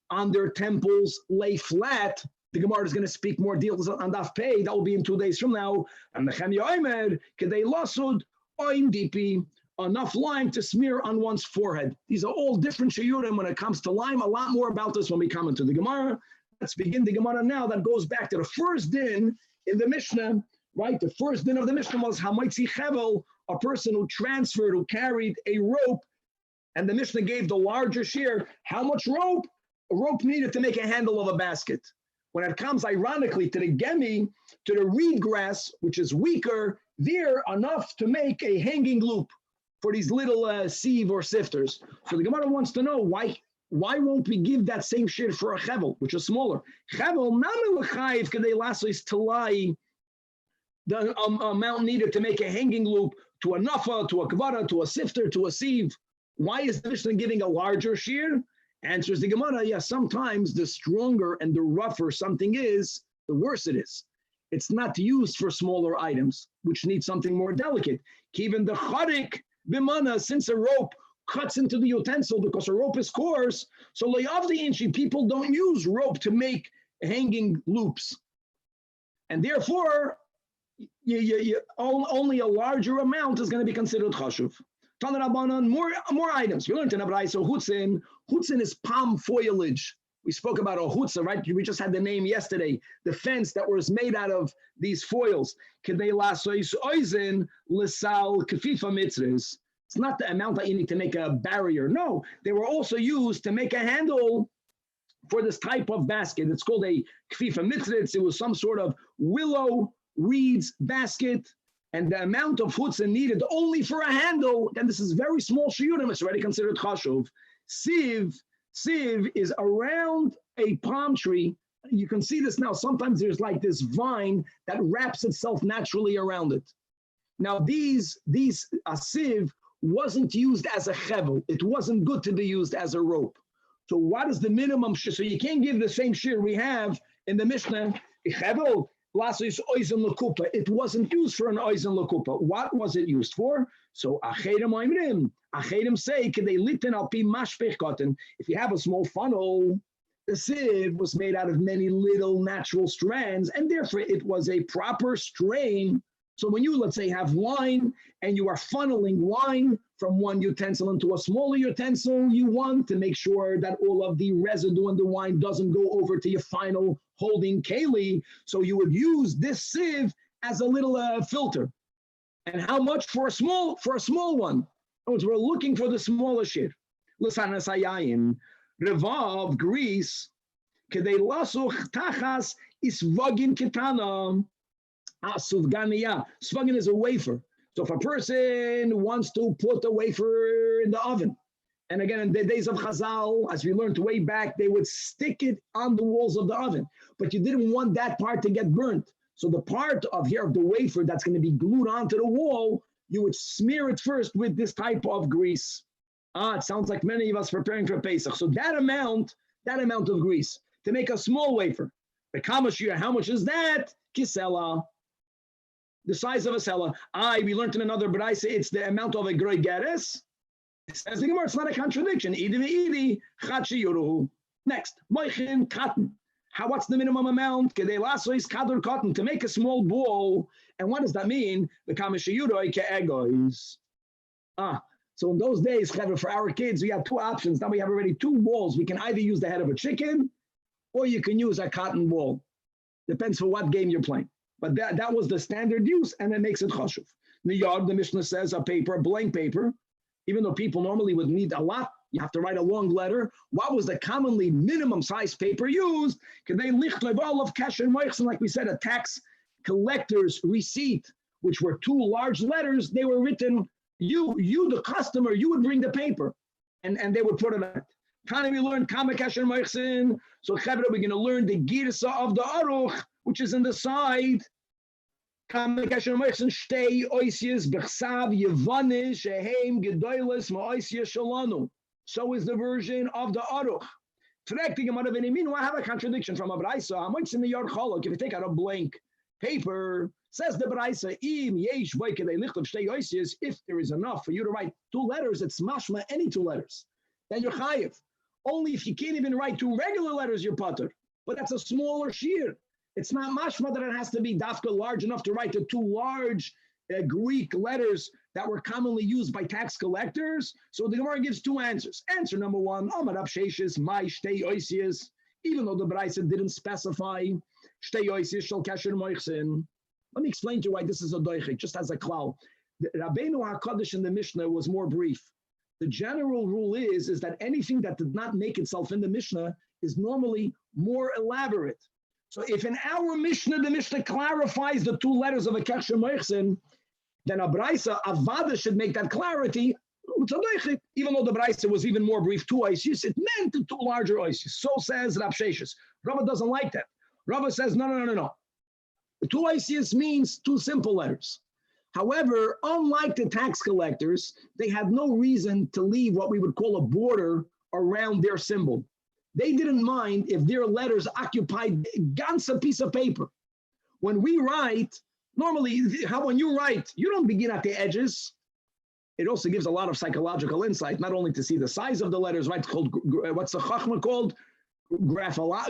Speaker 2: on their temples lay flat. The Gemara is going to speak more deals on Daf Pei. That will be in 2 days from now. And Nechemia Omer, kedei lasud oim dipi, enough lime to smear on one's forehead. These are all different shiurim when it comes to lime. A lot more about this when we come into the Gemara. Let's begin the Gemara now. That goes back to the first din in the Mishnah, right? The first din of the Mishnah was hamaitzi chevel, a person who carried a rope, and the Mishnah gave the larger shiur. How much rope? A rope needed to make a handle of a basket. When it comes, ironically, to the gemi, to the reed grass, which is weaker, they're enough to make a hanging loop for these little sieve or sifters. So the Gemara wants to know why won't we give that same shiur for a chevel, which is smaller? Chevel namin l'chayiv kadei lasos talai, the amount needed to make a hanging loop to a nafa, to a kavara, to a sifter, to a sieve. Why is the Mishnah giving a larger shiur? Answers the Gemara, yes, sometimes the stronger and the rougher something is, the worse it is. It's not used for smaller items, which need something more delicate. Even the charik b'mana, since a rope cuts into the utensil because a rope is coarse, so le'avdi inchi, people don't use rope to make hanging loops. And therefore, only a larger amount is going to be considered chashuv. More items. We learned in Abraisa hutzin. Hutzin is palm foliage. We spoke about a hutzah, right? We just had the name yesterday. The fence that was made out of these foils. It's not the amount that you need to make a barrier. No, they were also used to make a handle for this type of basket. It's called a kfifa mitzritz. It was some sort of willow reeds basket. And the amount of chutzah needed only for a handle, and this is very small shiurim, it's already considered chashuv. Sieve is around a palm tree. You can see this now. Sometimes there's like this vine that wraps itself naturally around it. Now a sieve wasn't used as a chevel. It wasn't good to be used as a rope. So what is the minimum? So you can't give the same shiur we have in the Mishnah. Chevel. It wasn't used for an oizen lakupa. What was it used for? So achedim say, if you have a small funnel, the sieve was made out of many little natural strands, and therefore it was a proper strain. So when you, let's say, have wine and you are funneling wine from one utensil into a smaller utensil, you want to make sure that all of the residue in the wine doesn't go over to your final holding keli. So you would use this sieve as a little filter. And how much for a small one? Oh, we're looking for the smaller shiur. L'sanas hayayim, revav grease, kedei lasuch tachas isvagin ketana. Svagin is a wafer. So if a person wants to put a wafer in the oven, and again, in the days of Chazal, as we learned way back, they would stick it on the walls of the oven, but you didn't want that part to get burnt. So the part of here of the wafer that's going to be glued onto the wall, you would smear it first with this type of grease. It sounds like many of us preparing for Pesach. So that amount of grease to make a small wafer. The shiur, how much is that? Kisela. The size of a sela. We learned in another Braisa, it's the amount of a grey geres. Says the Gemara, it's not a contradiction. Next, moichin cotton. What's the minimum amount? Cotton to make a small ball. And what does that mean? The kamishiyuroi ke'egois. So in those days, for our kids, we have two options. Now we have already two balls. We can either use the head of a chicken, or you can use a cotton ball. Depends for what game you're playing. But that was the standard use, and it makes it chashuv. The Mishnah says a blank paper, even though people normally would need a lot, you have to write a long letter. What was the commonly minimum size paper used? Like we said, a tax collector's receipt, which were two large letters, they were written, you the customer, you would bring the paper, and they would put it on it. We learned Kama Kasher Moichsin. So we're going to learn the Girsa of the Aruch, which is in the side. So is the version of the Aruch. I have a contradiction from a Braisa. If you take out a blank paper, says the Braisa, if there is enough for you to write two letters, it's mashma any two letters. Then you're chayiv. Only if you can't even write two regular letters, you're patur. But that's a smaller shiur. It's not mashma that it has to be dafka large enough to write the two large Greek letters that were commonly used by tax collectors. So the Gemara gives two answers. Answer number one, Amar Rav Sheshes, my shtei oisius, even though the Braisa didn't specify shtei oisius shel kasher moichsin. Let me explain to you why this is a doichik, just as a klal. The Rabbeinu HaKadosh in the Mishnah was more brief. The general rule is that anything that did not make itself in the Mishnah is normally more elaborate. So if in our Mishnah, the Mishnah clarifies the two letters of a kasher moichsin, then a Braisa, Avada should make that clarity. Even though the Braisa was even more brief, 2 oisius, it meant 2 larger oisius. So says Rav Sheshes. Rava doesn't like that. Rava says, no. 2 oisius means 2 simple letters. However, unlike the tax collectors, they had no reason to leave what we would call a border around their symbol. They didn't mind if their letters occupied a piece of paper. When we write, normally, when you write, you don't begin at the edges. It also gives a lot of psychological insight, not only to see the size of the letters, right? It's called, what's the chachma called? Graphology.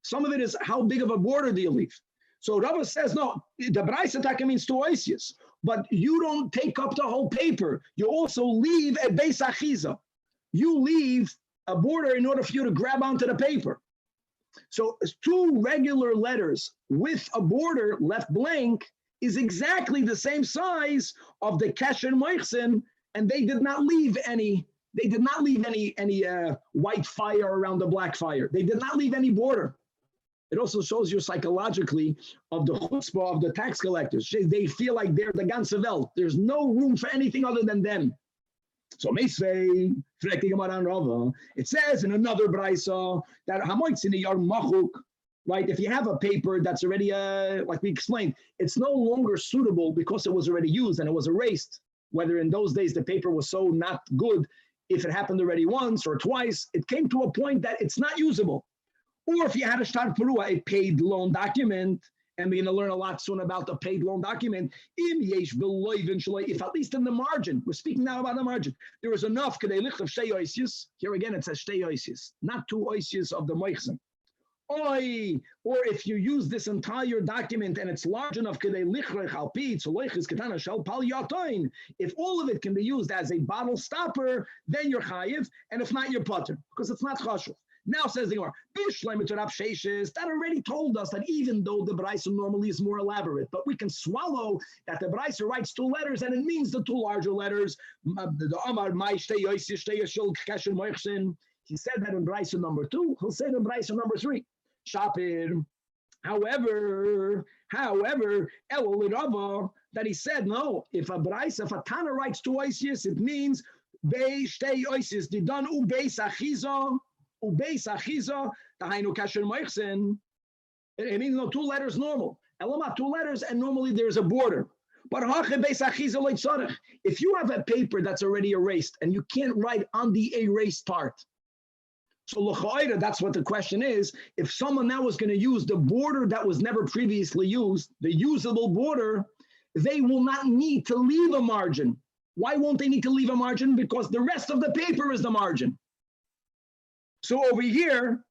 Speaker 2: Some of it is how big of a border do you leave? So Rava says, no, the Braisa Taka means 2 oisius, but you don't take up the whole paper. You also leave a beis achiza. You leave a border in order for you to grab onto the paper. So 2 regular letters with a border left blank is exactly the same size of the Kesher Moichsin, and they did not leave any white fire around the black fire. They did not leave any border. It also shows you psychologically of the chutzpah of the tax collectors. They feel like they're the ganze Welt. There's no room for anything other than them. So Meisvei, it says in another Braisa that Hamoitzini Yar Machuk, right? If you have a paper that's already, like we explained, it's no longer suitable because it was already used and it was erased. Whether in those days the paper was so not good, if it happened already once or twice, it came to a point that it's not usable. Or if you had a shtar perua, a paid loan document, and we're going to learn a lot soon about the paid loan document, if at least in the margin, we're speaking now about the margin, there was enough, here again it says shtei oisius, not 2 oisius of the moichsen. Or if you use this entire document and it's large enough, if all of it can be used as a bottle stopper, then you're chayiv, and if not, you're putter, because it's not chashuv. Now says the Gemara, that already told us that even though the Braisa normally is more elaborate, but we can swallow that the Braisa writes 2 letters and it means the 2 larger letters. He said that in Braisa number 2. He'll say it in Braisa number 3. Shapir. However, that he said, no, if a Tana writes 2 oisius, it means Bei Shtei Oisius, Didan U Beis Achiza. It means no 2 letters normal. 2 letters and normally there's a border. But if you have a paper that's already erased and you can't write on the erased part, so that's what the question is. If someone now was going to use the border that was never previously used, the usable border, they will not need to leave a margin. Why won't they need to leave a margin? Because the rest of the paper is the margin. So over here,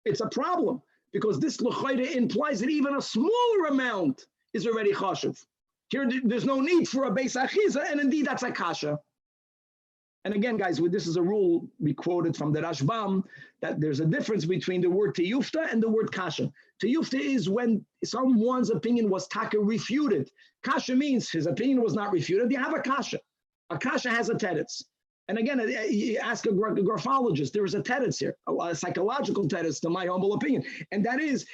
Speaker 2: it's a problem because this l'chayre implies that even a smaller amount is already chashuv. Here, there's no need for a beis achiza, and indeed that's a kasha. And again, guys, this is a rule we quoted from the Rashbam, that there's a difference between the word tiyufta and the word kasha. Tiyufta is when someone's opinion was taka refuted. Kasha means his opinion was not refuted. You have a kasha. A kasha has a teretz. And again, you ask a graphologist, there is a teretz here, a psychological teretz, to my humble opinion. And that is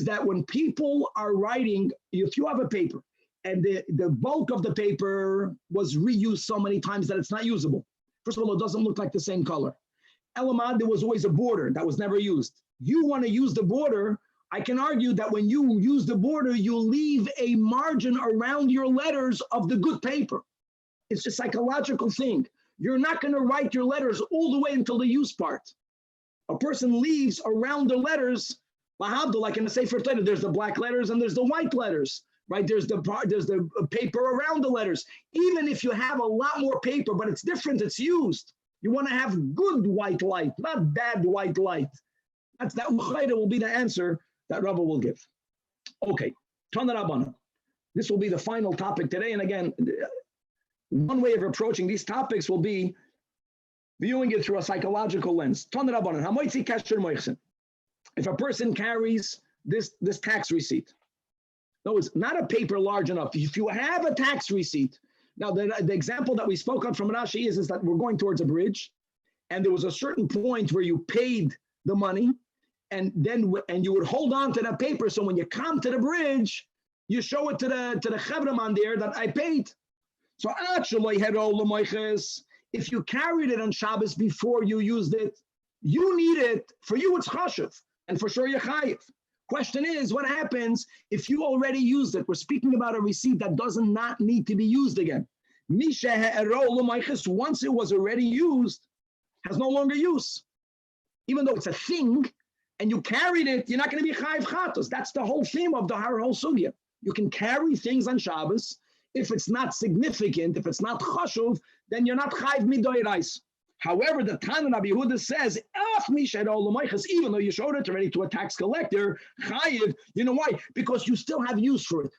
Speaker 2: that when people are writing, if you have a paper and the bulk of the paper was reused so many times that it's not usable. First of all, it doesn't look like the same color. Elamad, there was always a border that was never used. You want to use the border, I can argue that when you use the border, you leave a margin around your letters of the good paper. It's a psychological thing. You're not going to write your letters all the way until the use part. A person leaves around the letters, like in the Sefer Torah, there's the black letters and there's the white letters, right? There's the paper around the letters. Even if you have a lot more paper, but it's different, it's used. You want to have good white light, not bad white light. That will be the answer that Rava will give. Okay, Tana Rabbana. This will be the final topic today. And again, one way of approaching these topics will be viewing it through a psychological lens. If a person carries this tax receipt, no, it's not a paper large enough. If you have a tax receipt, now the example that we spoke of from Rashi is that we're going towards a bridge, and there was a certain point where you paid the money, and you would hold on to that paper. So when you come to the bridge, You show it to the Chevraman there that I paid. So actually, if you carried it on Shabbos before you used it, you need it. For you, it's chashuv, and for sure you're chayiv. Question is, what happens if you already used it? We're speaking about a receipt that does not need to be used again. Once it was already used, has no longer use. Even though it's a thing, and you carried it, you're not going to be chayiv chatos. That's the whole theme of the whole sugya. You can carry things on Shabbos. If it's not significant, if it's not chashuv, then you're not chayiv midorais. However, the Tanach Rabbi Yehuda says, even though you showed it already to a tax collector, chayiv, you know why? Because you still have use for it.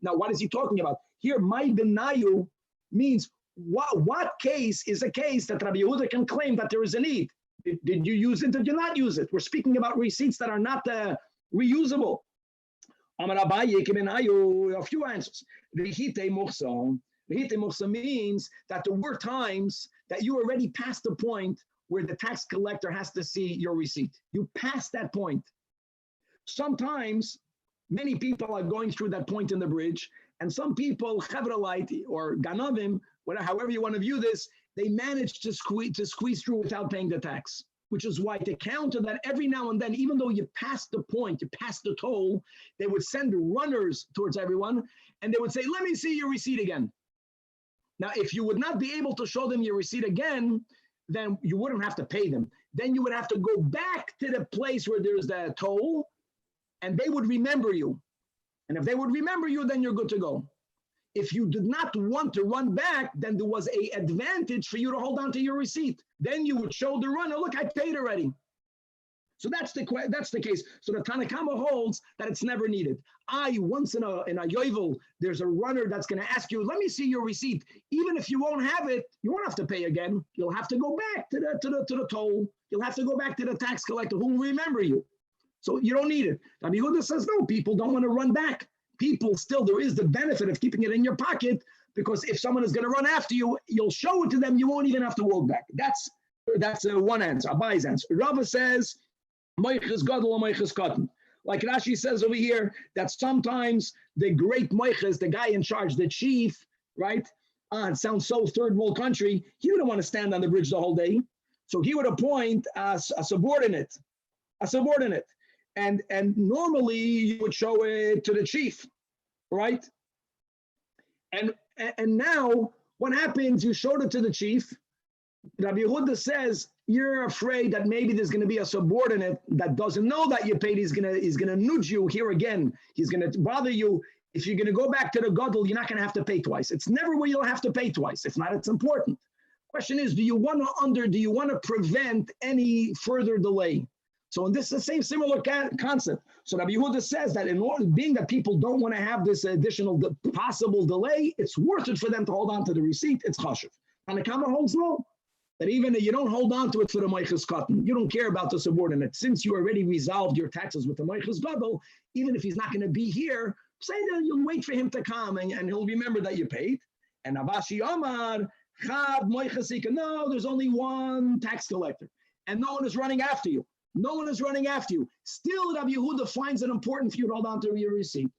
Speaker 2: Now, what is he talking about? Here, my benayu means what case is a case that Rabbi Yehuda can claim that there is a need? Did you use it? Did you not use it? We're speaking about receipts that are not reusable. A few answers. V'hitei muchsa means that there were times that you already passed the point where the tax collector has to see your receipt. You passed that point. Sometimes many people are going through that point in the bridge, and some people, Chavralite or Ganavim, whatever, however you want to view this, they manage to squeeze through without paying the tax. Which is why to counter that, every now and then, even though you passed the point, you passed the toll, they would send runners towards everyone, and they would say, let me see your receipt again. Now, if you would not be able to show them your receipt again, then you wouldn't have to pay them. Then you would have to go back to the place where there's the toll, and they would remember you. And if they would remember you, then you're good to go. If you did not want to run back, then there was an advantage for you to hold on to your receipt. Then you would show the runner, look, I paid already. So that's the case. So the Tanakama holds that it's never needed. Once in a yovel, there's a runner that's going to ask you, let me see your receipt. Even if you won't have it, you won't have to pay again. You'll have to go back to the toll. You'll have to go back to the tax collector who will remember you. So you don't need it. Rabbi Yehuda says, no, people don't want to run back. People still, there is the benefit of keeping it in your pocket, because if someone is going to run after you, you'll show it to them. You won't even have to walk back. That's one answer, Abai's answer. Rava says, moiches gadol moiches katan. Like Rashi says over here, that sometimes the great moiches, the guy in charge, the chief, right? It sounds so third world country. He wouldn't want to stand on the bridge the whole day. So he would appoint a subordinate. And normally you would show it to the chief, right? And now what happens? You showed it to the chief. Rabbi Yehuda says you're afraid that maybe there's going to be a subordinate that doesn't know that you paid. He's gonna nudge you here again. He's going to bother you. If you're going to go back to the gadol, you're not going to have to pay twice. It's never where you'll have to pay twice. If not, it's important. Question is, do you want to prevent any further delay? So in this is the same similar concept. So Rabbi Yehuda says that in order, being that people don't want to have this additional possible delay, it's worth it for them to hold on to the receipt. It's chashuv. And the Kama holds no. That even if you don't hold on to it for the moiches katan, you don't care about the subordinate. Since you already resolved your taxes with the moiches gadol, even if he's not going to be here, say that you'll wait for him to come and he'll remember that you paid. And Avashi Omar, Chad moiches, no, there's only one tax collector. And no one is running after you. No one is running after you. Still, Rabbi Yehuda finds it important for you to hold on to your receipt.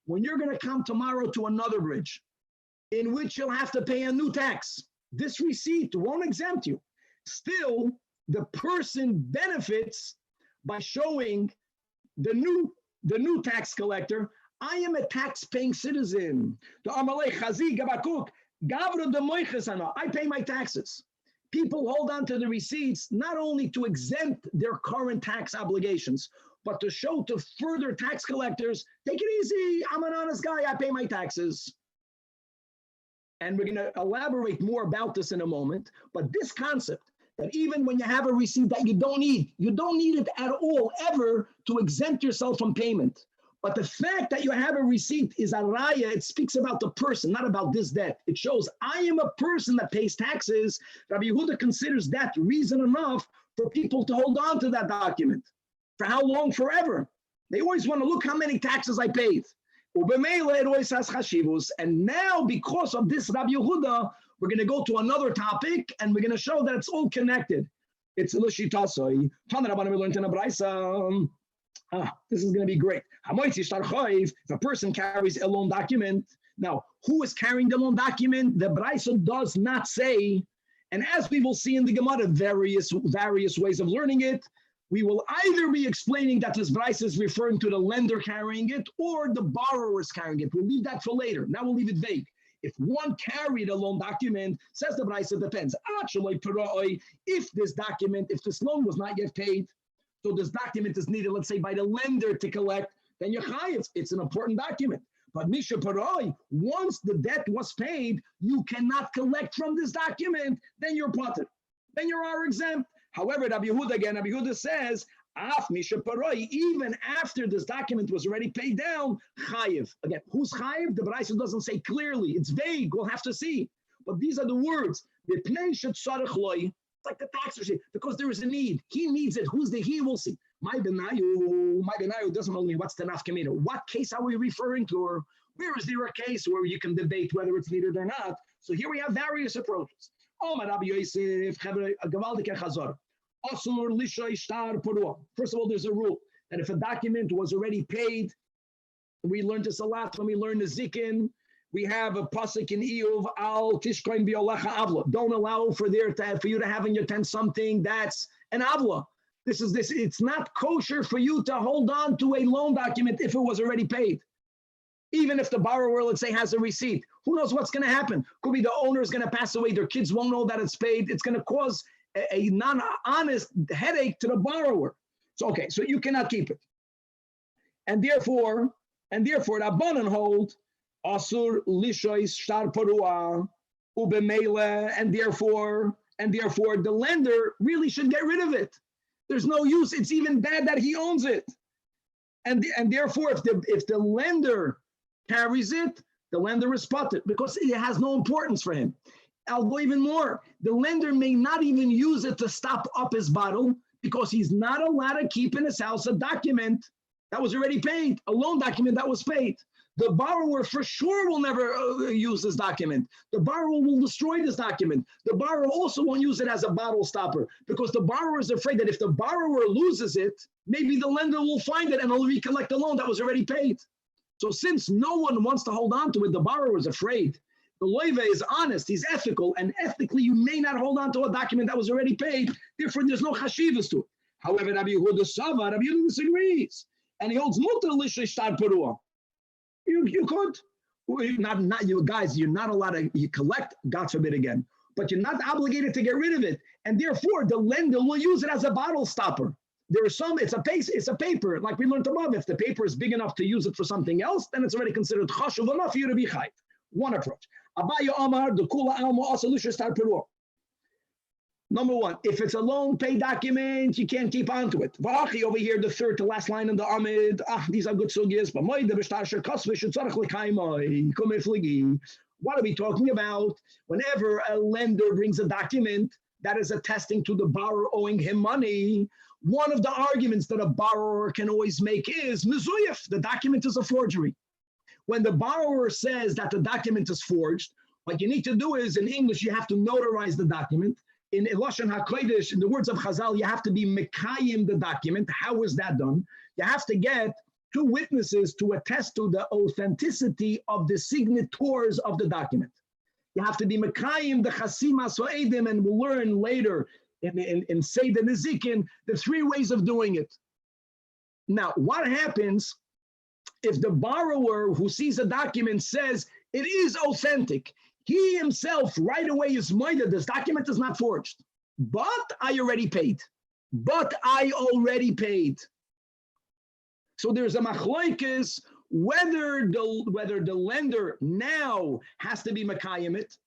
Speaker 2: When you're going to come tomorrow to another bridge, in which you'll have to pay a new tax, this receipt won't exempt you. Still, the person benefits by showing the new tax collector, I am a tax-paying citizen. I pay my taxes. People hold on to the receipts not only to exempt their current tax obligations, but to show to further tax collectors, take it easy, I'm an honest guy, I pay my taxes. And we're going to elaborate more about this in a moment, but this concept, that even when you have a receipt that you don't need it at all, ever, to exempt yourself from payment. But the fact that you have a receipt is a raya. It speaks about the person, not about this debt. It shows I am a person that pays taxes. Rabbi Yehuda considers that reason enough for people to hold on to that document. For how long? Forever. They always want to look how many taxes I paid. And now, because of this Rabbi Yehuda, we're going to go to another topic and we're going to show that it's all connected. It's Lushitasoi. Tanarabana, we learned in a Braisa. This is going to be great. If a person carries a loan document, now who is carrying the loan document? The Braisa does not say, and as we will see in the Gemara, various ways of learning it, we will either be explaining that this Braisa is referring to the lender carrying it or the borrower is carrying it. We'll leave that for later. Now we'll leave it vague. If one carried a loan document, says the Braisa, depends. Actually, if this loan was not yet paid, so this document is needed, let's say, by the lender to collect, then you're chayiv. It's an important document. But Misha Paroi, once the debt was paid, you cannot collect from this document, then you're potter. Then you are exempt. However, Rabbi Yehuda says, Af Misha Paroi, even after this document was already paid down, chayiv. Again, who's chayiv? The Braisa doesn't say clearly. It's vague. We'll have to see. But these are the words. It's like the tax receipt, because there is a need. He needs it. Who's the he? We'll see. My benayu doesn't only what's the nafkamina. What case are we referring to? Or where is there a case where you can debate whether it's needed or not? So here we have various approaches. First of all, there's a rule that if a document was already paid, we learned this a lot when we learned the zikin. We have a pasuk in Iyuv al tishkoin bi'olecha avla. Don't allow for you to have in your tent something that's an avla. It's not kosher for you to hold on to a loan document if it was already paid. Even if the borrower, let's say, has a receipt. Who knows what's going to happen? Could be the owner is going to pass away. Their kids won't know that it's paid. It's going to cause a non-honest headache to the borrower. So you cannot keep it. And therefore, Rabbanan hold Asur lishois shtar parua ubemele, and therefore the lender really should get rid of it. There's no use. It's even bad that he owns it, and therefore if the lender carries it, the lender is spotted because it has no importance for him. I'll go even more. The lender may not even use it to stop up his bottle because he's not allowed to keep in his house a document that was already paid, a loan document that was paid. The borrower for sure will never use this document. The borrower will destroy this document. The borrower also won't use it as a bottle stopper because the borrower is afraid that if the borrower loses it, maybe the lender will find it and will recollect the loan that was already paid. So since no one wants to hold on to it, the borrower is afraid. The loive is honest, he's ethical, and ethically you may not hold on to a document that was already paid, therefore there's no chashivas to it. However, Rabbi Yehuda disagrees, and he holds mutar lishay shtar parua. You could, not you guys, you're not allowed to, you collect, God forbid again, but you're not obligated to get rid of it. And therefore the lender will use it as a bottle stopper. There are some, it's a paper, like we learned above. If the paper is big enough to use it for something else, then it's already considered chashuv enough for you to be chayv. One approach. Abaya Amar, the kula alma also lusha start peru. Number one, if it's a loan pay document, you can't keep on to it. V'achi over here, the third to last line in the Amid. These are good sugyas. What are we talking about? Whenever a lender brings a document that is attesting to the borrower owing him money, one of the arguments that a borrower can always make is mezuyif. The document is a forgery. When the borrower says that the document is forged, what you need to do is, in English, you have to notarize the document. In Lashon HaKodesh, in the words of Chazal, you have to be mekayim the document. How is that done? You have to get two witnesses to attest to the authenticity of the signators of the document. You have to be mekayim the chasim asoedim, and we'll learn later in Seder Nezikin the three ways of doing it. Now, what happens if the borrower who sees a document says it is authentic? He himself right away is minded, this document is not forged, but I already paid. So there's a machlokes whether the lender now has to be mekayim it.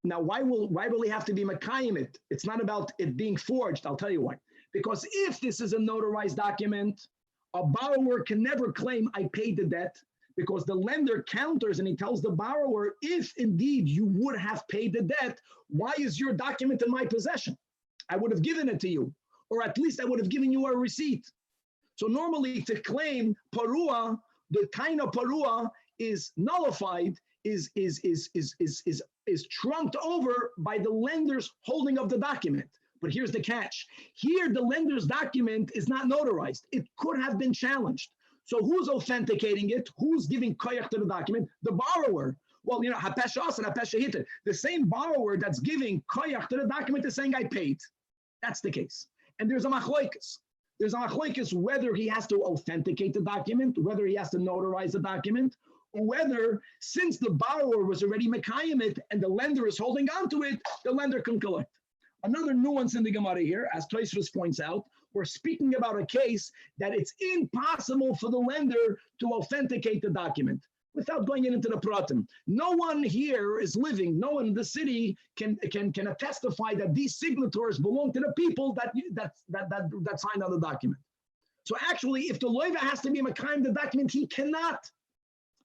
Speaker 2: Now, why will he have to be mekayim it? It's not about it being forged. I'll tell you why. Because if this is a notarized document, a borrower can never claim I paid the debt, because the lender counters and he tells the borrower, if indeed you would have paid the debt, why is your document in my possession? I would have given it to you, or at least I would have given you a receipt. So normally to claim parua, the kind of parua is nullified, is trunked over by the lender's holding of the document. But here's the catch. Here, the lender's document is not notarized. It could have been challenged. So who's authenticating it? Who's giving koyach to the document? The borrower. Well, hapesha as and hapesha hitter. The same borrower that's giving koyach to the document is saying, I paid. That's the case. And there's a machloikas. There's a machloikas whether he has to authenticate the document, whether he has to notarize the document, or whether, since the borrower was already mekayim it and the lender is holding on to it, the lender can collect. Another nuance in the Gemara here, as Tosfos points out, we're speaking about a case that it's impossible for the lender to authenticate the document without going into the pratim. No one here is living, no one in the city can testify that these signatories belong to the people that signed on the document. So actually, if the loiva has to be mekayim the document, he cannot.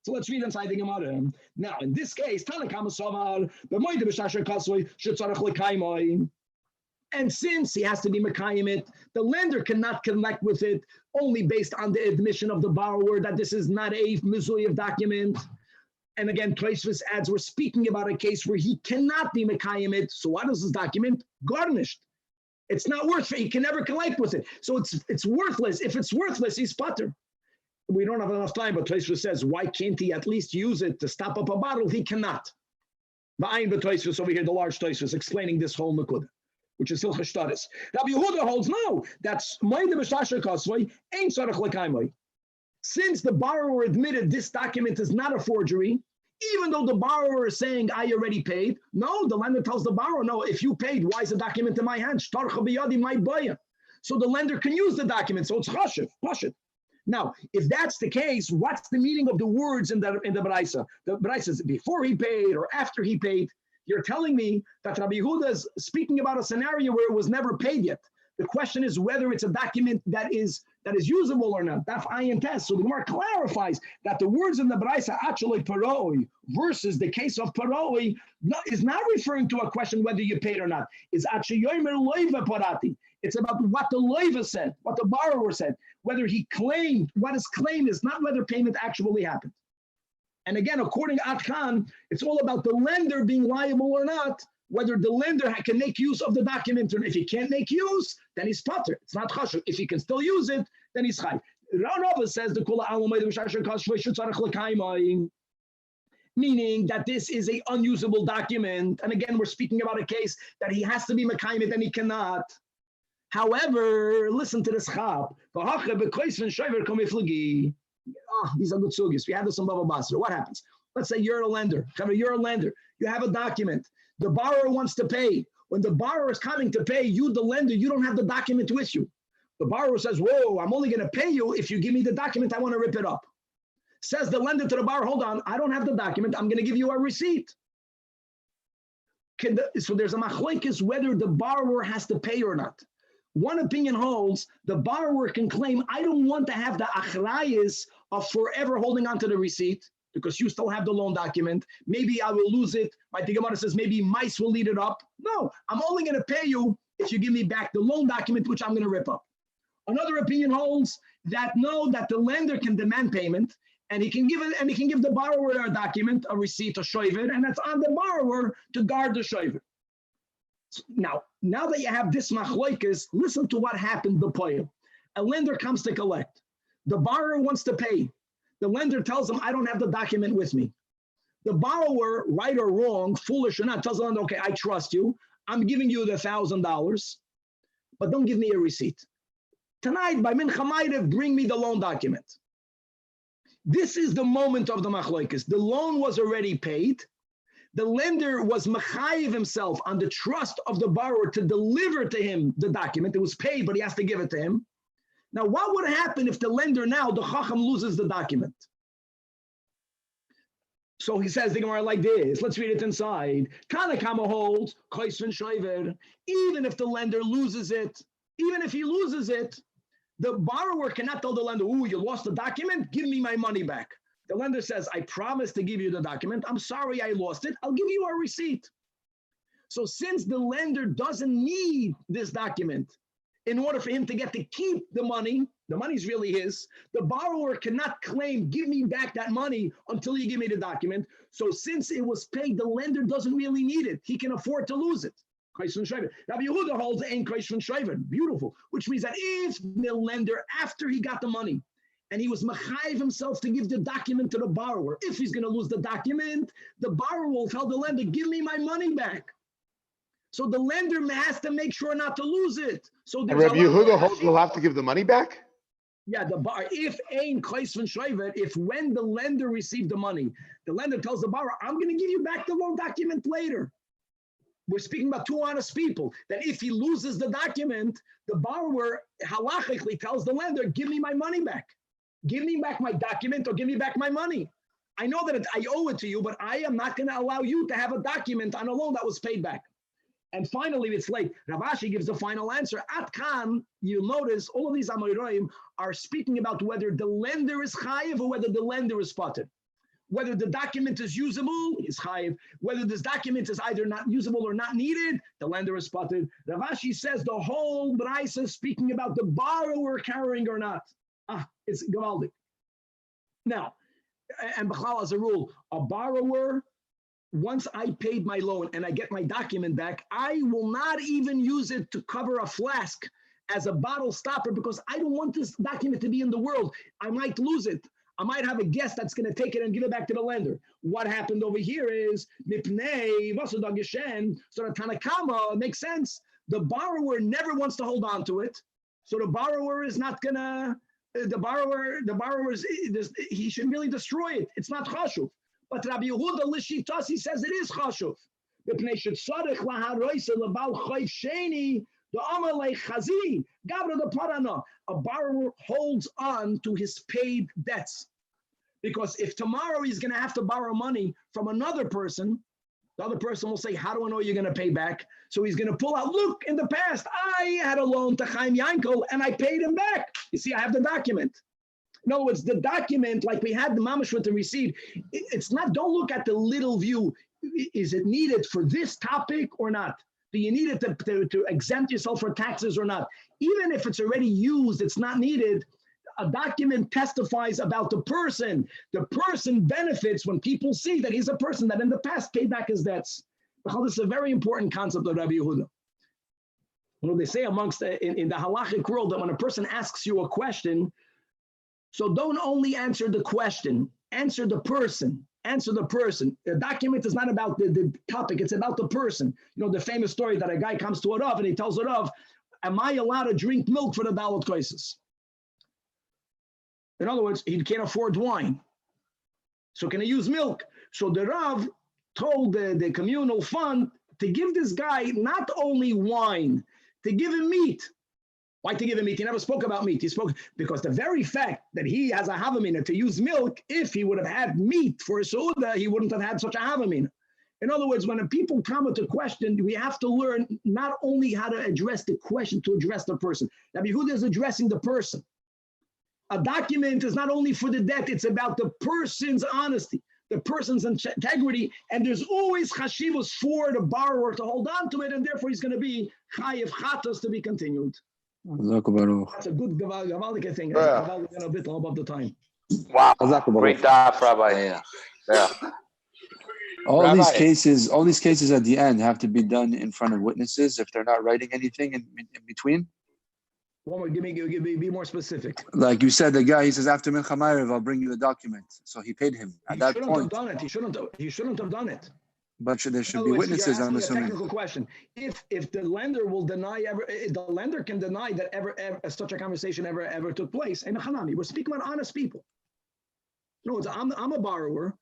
Speaker 2: So let's read inside the Gemara. Now, in this case, Tanach and since he has to be mekayim it, the lender cannot connect with it only based on the admission of the borrower that this is not a mizuyev document. And again, Tosfos adds, we're speaking about a case where he cannot be mekayim it. So what is this document? Garnished. It's not worth it. He can never connect with it. So it's worthless. If it's worthless, he's patur. We don't have enough time, but Tosfos says, why can't he at least use it to stop up a bottle? He cannot. Va'ayin b'Tosfos over here, the large Tosfos, explaining this whole nekuda, which is Hilchos Shtaris. Rabbi Yehuda holds no, that's Moide b'Shasher Kasvoi, ain't Tzarech L'Kaimoi. Since the borrower admitted this document is not a forgery, even though the borrower is saying, I already paid, no, the lender tells the borrower, no, if you paid, why is the document in my hand? Shtarcha b'yadi my boya. So the lender can use the document, so it's chashiv, pashit. Now, if that's the case, what's the meaning of the words in the Baraisa? The Baraisa says before he paid or after he paid. You're telling me that Rabbi Yehuda is speaking about a scenario where it was never paid yet. The question is whether it's a document that is usable or not. Daf ayin test. So the Gemara clarifies that the words in the Baraisa actually paroi versus the case of paroi is not referring to a question whether you paid or not. It's actually yomer loiva parati. It's about what the loiva said, what the borrower said, whether he claimed. What his claim is, not whether payment actually happened. And again, according to Atkan, it's all about the lender being liable or not, whether the lender can make use of the document. Or if he can't make use, then he's patur. It's not chashuv. If he can still use it, then he's chayv. Ranova says the kula meaning that this is an unusable document. And again, we're speaking about a case that he has to be mekayim it and he cannot. However, listen to this chap. These are good sugyas. We had this on Bava Basra. What happens? Let's say you're a lender. You're a lender. You have a document. The borrower wants to pay. When the borrower is coming to pay, you, the lender, you don't have the document with you. The borrower says, whoa, I'm only going to pay you if you give me the document. I want to rip it up. Says the lender to the borrower, hold on, I don't have the document. I'm going to give you a receipt. So there's a machlokes whether the borrower has to pay or not. One opinion holds the borrower can claim, I don't want to have the achrayis of forever holding on to the receipt because you still have the loan document. Maybe I will lose it. My Gemara says maybe mice will eat it up. No, I'm only going to pay you if you give me back the loan document, which I'm going to rip up. Another opinion holds that no, that the lender can demand payment and he can give it, and he can give the borrower a document, a receipt, a shoiver, and that's on the borrower to guard the shoiver. Now that you have this machloikas, listen to what happened the poil. A lender comes to collect. The borrower wants to pay. The lender tells him, I don't have the document with me. The borrower, right or wrong, foolish or not, tells the lender, okay, I trust you. I'm giving you the $1,000, but don't give me a receipt. Tonight, by Mincha Ma'ariv, bring me the loan document. This is the moment of the machloikas. The loan was already paid. The lender was mechayiv himself on the trust of the borrower to deliver to him the document. It was paid, but he has to give it to him. Now, what would happen if the lender now, the chacham, loses the document? So he says the Gemara like this. Let's read it inside. Tanach holds, even if the lender loses it, even if he loses it, the borrower cannot tell the lender, ooh, you lost the document, give me my money back. The lender says, I promise to give you the document. I'm sorry I lost it. I'll give you a receipt. So since the lender doesn't need this document in order for him to get to keep the money's really his, the borrower cannot claim, give me back that money until you give me the document. So since it was paid, the lender doesn't really need it. He can afford to lose it. Rabbi Yehuda holds ain't kreis von shreiven. Beautiful, which means that if the lender, after he got the money, and he was machayev himself to give the document to the borrower, if he's going to lose the document, the borrower will tell the lender, give me my money back. So the lender has to make sure not to lose it. So
Speaker 3: And Rabbi Yehuda holds he'll have to give the money back?
Speaker 2: Yeah, if ein kreis von shreiven, if when the lender received the money, the lender tells the borrower, I'm going to give you back the loan document later. We're speaking about two honest people, that if he loses the document, the borrower halachically tells the lender, give me my money back. Give me back my document or give me back my money. I know that I owe it to you, but I am not going to allow you to have a document on a loan that was paid back. And finally, it's late. Rav Ashi gives the final answer. At Khan, you'll notice all of these Amoraim are speaking about whether the lender is chayiv or whether the lender is spotted. Whether the document is usable is chayiv. Whether this document is either not usable or not needed, the lender is spotted. Rav Ashi says the whole Braisa is speaking about the borrower carrying or not. It's gewaldig. Now, and B'chlal as a rule, a borrower, once I paid my loan and I get my document back, I will not even use it to cover a flask as a bottle stopper because I don't want this document to be in the world. I might lose it. I might have a guest that's going to take it and give it back to the lender. What happened over here is, mipnei v'asudag yeshen, so the Tanakama makes sense. The borrower never wants to hold on to it. So the borrower is not going to, the borrower is, he should really destroy it. It's not chashuv. But Rabbi Yehuda Lishitas, he says it is chashuv. A borrower holds on to his paid debts. Because if tomorrow he's going to have to borrow money from another person, the other person will say, how do I know you're going to pay back? So he's going to pull out, look, in the past, I had a loan to Chaim Yankel and I paid him back. You see, I have the document. In other words, the document, like we had the mamash with the receipt, it's not, don't look at the little view. Is it needed for this topic or not? Do you need it to exempt yourself for taxes or not? Even if it's already used, it's not needed. A document testifies about the person. The person benefits when people see that he's a person that in the past paid back his debts. This is a very important concept of Rabbi Yehuda. They say amongst in the halachic world that when a person asks you a question, so don't only answer the question, answer the person. Answer the person. The document is not about the topic, it's about the person. You know, the famous story that a guy comes to a Rav and he tells a Rav, am I allowed to drink milk for the Dalet Kosos? In other words, he can't afford wine. So can he use milk? So the Rav told the communal fund to give this guy not only wine, to give him meat. Why to give him meat? He never spoke about meat. He spoke because the very fact that he has a havamina to use milk, if he would have had meat for a soda, he wouldn't have had such a havamina. In other words, when people come with a question, we have to learn not only how to address the question, to address the person. Rabbi Yehuda is addressing the person. A document is not only for the debt, it's about the person's honesty, the person's integrity, and there's always chashivos for the borrower to hold on to it, and therefore he's going to be chayiv chatos to be continued. That's a good gavaldik thing. A bit above the time.
Speaker 5: Wow, great daf, Rabbi. Yeah.
Speaker 6: All these cases at the end have to be done in front of witnesses if they're not writing anything in between.
Speaker 2: One more, be more specific.
Speaker 6: Like you said, the guy, he says, after Mincha Ma'ariv, I'll bring you the document. So he paid him at that point.
Speaker 2: He shouldn't have done it.
Speaker 6: But there should be witnesses, I'm assuming.
Speaker 2: Technical question. If the lender will deny the lender can deny that ever such a conversation ever took place. And we're speaking about honest people. No, I'm a borrower.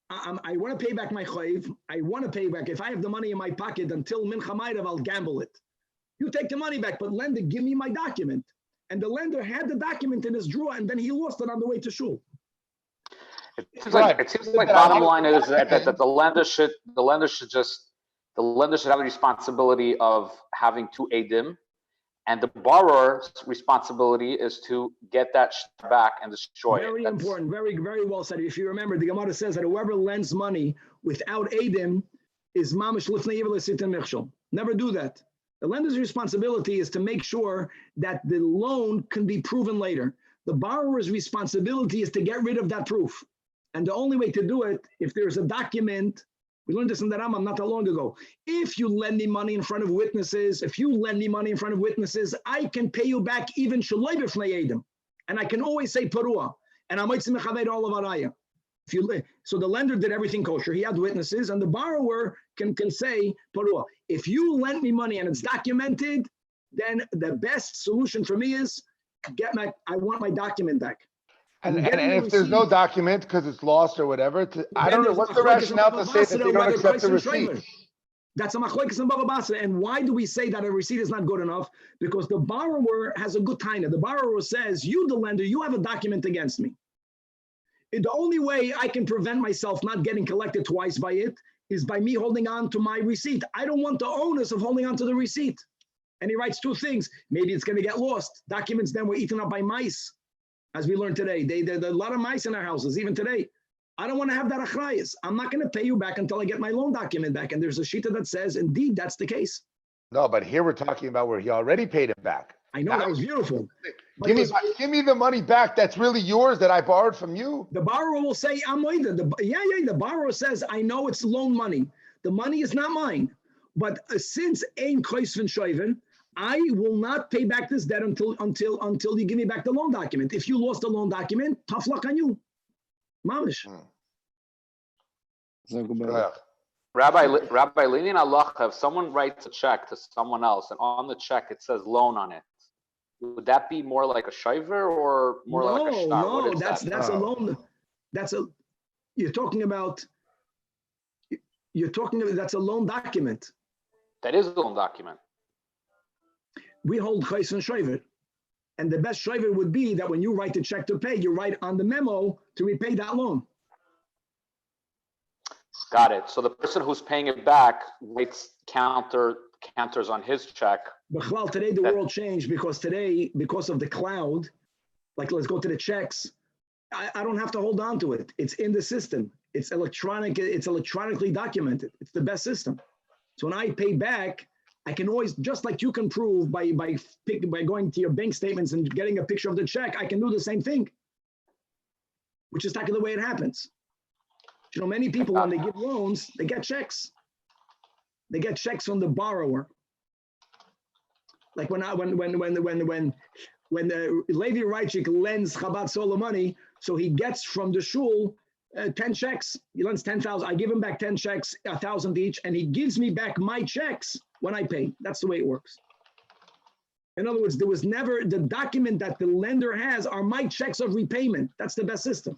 Speaker 2: I want to pay back my chayiv. I want to pay back. If I have the money in my pocket until Mincha Ma'ariv, I'll gamble it. You take the money back, but lender, give me my document. And the lender had the document in his drawer, and then he lost it on the way to shul.
Speaker 5: It seems like bottom line is that the lender should have a responsibility of having two edim, and the borrower's responsibility is to get that back and destroy it.
Speaker 2: Very important, very, very well said. If you remember, the Gemara says that whoever lends money without edim is mamish lifnei yivel sitem michshol. Never do that. The lender's responsibility is to make sure that the loan can be proven later. The borrower's responsibility is to get rid of that proof. And the only way to do it, if there's a document We learned this in the Rambam not that long ago. If you lend me money in front of witnesses, I can pay you back even shaloi b'fnei edim. And I can always say parua. And I might say mechaver all of araya. So the lender did everything kosher. He had witnesses, and the borrower can say parua. If you lend me money and it's documented, then the best solution for me is I want my document back.
Speaker 3: And if there's no document because it's lost or whatever, I don't know, what's the rationale to say that they don't accept the receipt?
Speaker 2: That's a machlokes and Baba Basra. And why do we say that a receipt is not good enough? Because the borrower has a good taina. The borrower says, you, the lender, you have a document against me. The only way I can prevent myself not getting collected twice by it is by me holding on to my receipt. I don't want the onus of holding on to the receipt. And he writes two things. Maybe it's going to get lost. Documents then were eaten up by mice, as we learned today. There's a lot of mice in our houses, even today. I don't want to have that achrayas. I'm not going to pay you back until I get my loan document back. And there's a shita that says, indeed, that's the case.
Speaker 3: No, but here we're talking about where he already paid it back.
Speaker 2: I know, that was beautiful.
Speaker 3: Give me the money back that's really yours that I borrowed from you.
Speaker 2: The borrower will say, the borrower says, I know it's loan money. The money is not mine. But since ein koisven shoiven, I will not pay back this debt until you give me back the loan document. If you lost the loan document, tough luck on you. Mamish.
Speaker 5: Rabbi Lenyan Allah, if someone writes a check to someone else and on the check it says loan on it, would that be more like a shiver or more like a shtar?
Speaker 2: No, that's a loan. You're talking about that's a loan document.
Speaker 5: That is a loan document.
Speaker 2: We hold chayes and shiver. And the best shiver would be that when you write the check to pay, you write on the memo to repay that loan.
Speaker 5: Got it. So the person who's paying it back writes counters on his check.
Speaker 2: But today the world changed because of the cloud, like let's go to the checks. I don't have to hold on to it. It's in the system. It's electronic. It's electronically documented. It's the best system. So when I pay back, I can always, just like you can prove by going to your bank statements and getting a picture of the check, I can do the same thing, which is the way it happens. You know, many people, when they give loans, they get checks. They get checks from the borrower. Like when the Levi Reichik lends Chabad Sola money, so he gets from the shul 10 checks. He lends 10,000. I give him back 10 checks, 1,000 each, and he gives me back my checks when I pay. That's the way it works. In other words, there was never the document that the lender has are my checks of repayment. That's the best system.